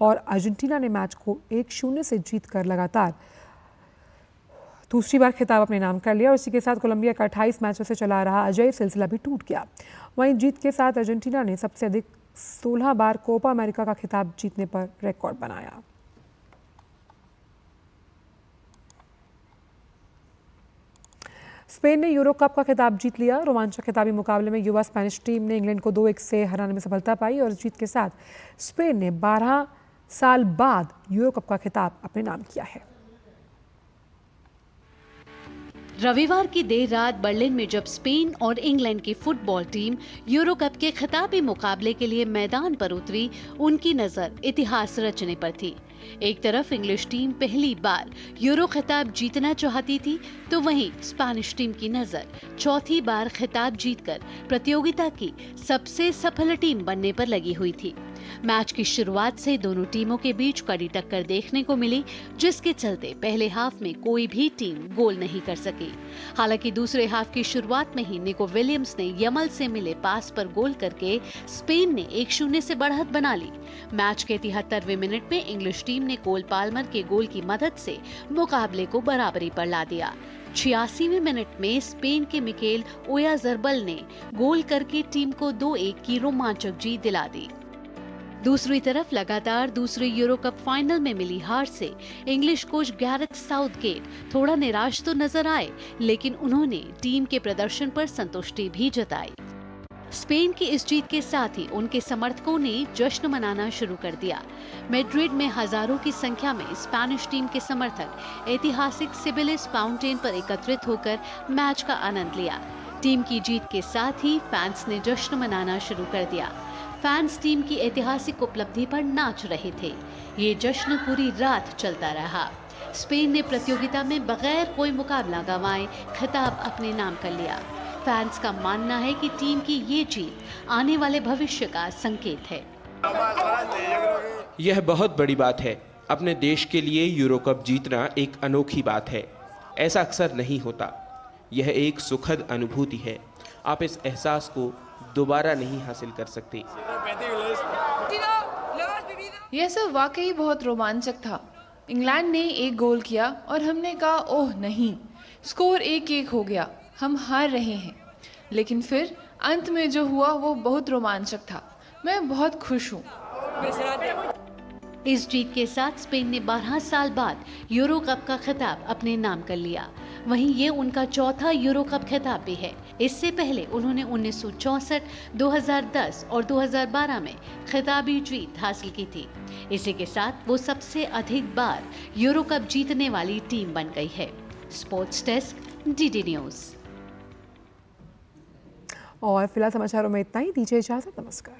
और अर्जेंटीना ने मैच को 1-0 से जीतकर लगातार दूसरी बार खिताब अपने नाम कर लिया और इसी के साथ कोलंबिया का 28 मैचों से चला रहा अजय सिलसिला भी टूट गया। वहीं जीत के साथ अर्जेंटीना ने सबसे अधिक 16 बार कोपा अमेरिका का खिताब जीतने पर रिकॉर्ड बनाया। स्पेन ने यूरो कप का खिताब जीत लिया। रोमांचक खिताबी मुकाबले में युवा स्पेनिश टीम ने इंग्लैंड को 2-1 से हराने में सफलता पाई और जीत के साथ स्पेन ने 12 साल बाद यूरो कप का खिताब अपने नाम किया है। रविवार की देर रात बर्लिन में जब स्पेन और इंग्लैंड की फुटबॉल टीम यूरो कप के खिताबी मुकाबले के लिए मैदान पर उतरी, उनकी नजर इतिहास रचने पर थी। एक तरफ इंग्लिश टीम पहली बार यूरो खिताब जीतना चाहती थी, तो वहीं स्पेनिश टीम की नजर चौथी बार खिताब जीतकर प्रतियोगिता की सबसे सफल टीम बनने पर लगी हुई थी। मैच की शुरुआत से दोनों टीमों के बीच कड़ी टक्कर देखने को मिली, जिसके चलते पहले हाफ में कोई भी टीम गोल नहीं कर सकी। हालांकि दूसरे हाफ की शुरुआत में ही निको विलियम्स ने यमल से मिले पास पर गोल करके स्पेन ने 1-0 से बढ़त बना ली। मैच के 73वें मिनट में इंग्लिश टीम ने कोल पाल्मर के गोल की मदद से मुकाबले को बराबरी पर ला दिया। 86वें मिनट में स्पेन के मिकेल ओयाज़रबल ने गोल करके टीम को 2-1 की रोमांचक जीत दिला दी। दूसरी तरफ लगातार दूसरे यूरो कप फाइनल में मिली हार से इंग्लिश कोच गैरेथ साउथगेट थोड़ा निराश तो नजर आए, लेकिन उन्होंने टीम के प्रदर्शन पर संतुष्टि भी जताई। स्पेन की इस जीत के साथ ही उनके समर्थकों ने जश्न मनाना शुरू कर दिया। मैड्रिड में हजारों की संख्या में स्पेनिश टीम के समर्थक ऐतिहासिक सिबिलिस फाउंटेन पर एकत्रित होकर मैच का आनंद लिया। टीम की जीत के साथ ही फैंस ने जश्न मनाना शुरू कर दिया। फैंस टीम की ऐतिहासिक उपलब्धि पर नाच रहे थे। ये जश्न पूरी रात चलता रहा। स्पेन ने प्रतियोगिता में बगैर कोई मुकाबला गंवाए खिताब अपने नाम कर लिया। फैंस का मानना है कि टीम की ये जीत आने वाले भविष्य का संकेत है। यह बहुत बड़ी बात है। अपने देश के लिए यूरो कप जीतना एक अनोखी बात है। ऐसा अक्सर नहीं होता। यह एक सुखद अनुभूति है। आप इस एहसास को दोबारा नहीं हासिल कर सकते। यह सब वाकई बहुत रोमांचक था। इंग्लैंड ने एक गोल किया और हमने कहा ओह नहीं, स्कोर 1-1 हो गया, हम हार रहे हैं। लेकिन फिर अंत में जो हुआ वो बहुत रोमांचक था। मैं बहुत खुश हूँ। इस जीत के साथ स्पेन ने 12 साल बाद यूरो कप का खिताब अपने नाम कर लिया। वहीं ये उनका चौथा यूरो कप खिताब भी है। इससे पहले उन्होंने 1964, 2010 और 2012 में खिताबी जीत हासिल की थी। इसी के साथ वो सबसे अधिक बार यूरो कप जीतने वाली टीम बन गई है। Sports desk, DD news. और फिलहाल समाचारों में इतना ही। दीजिए इजाजत। नमस्कार।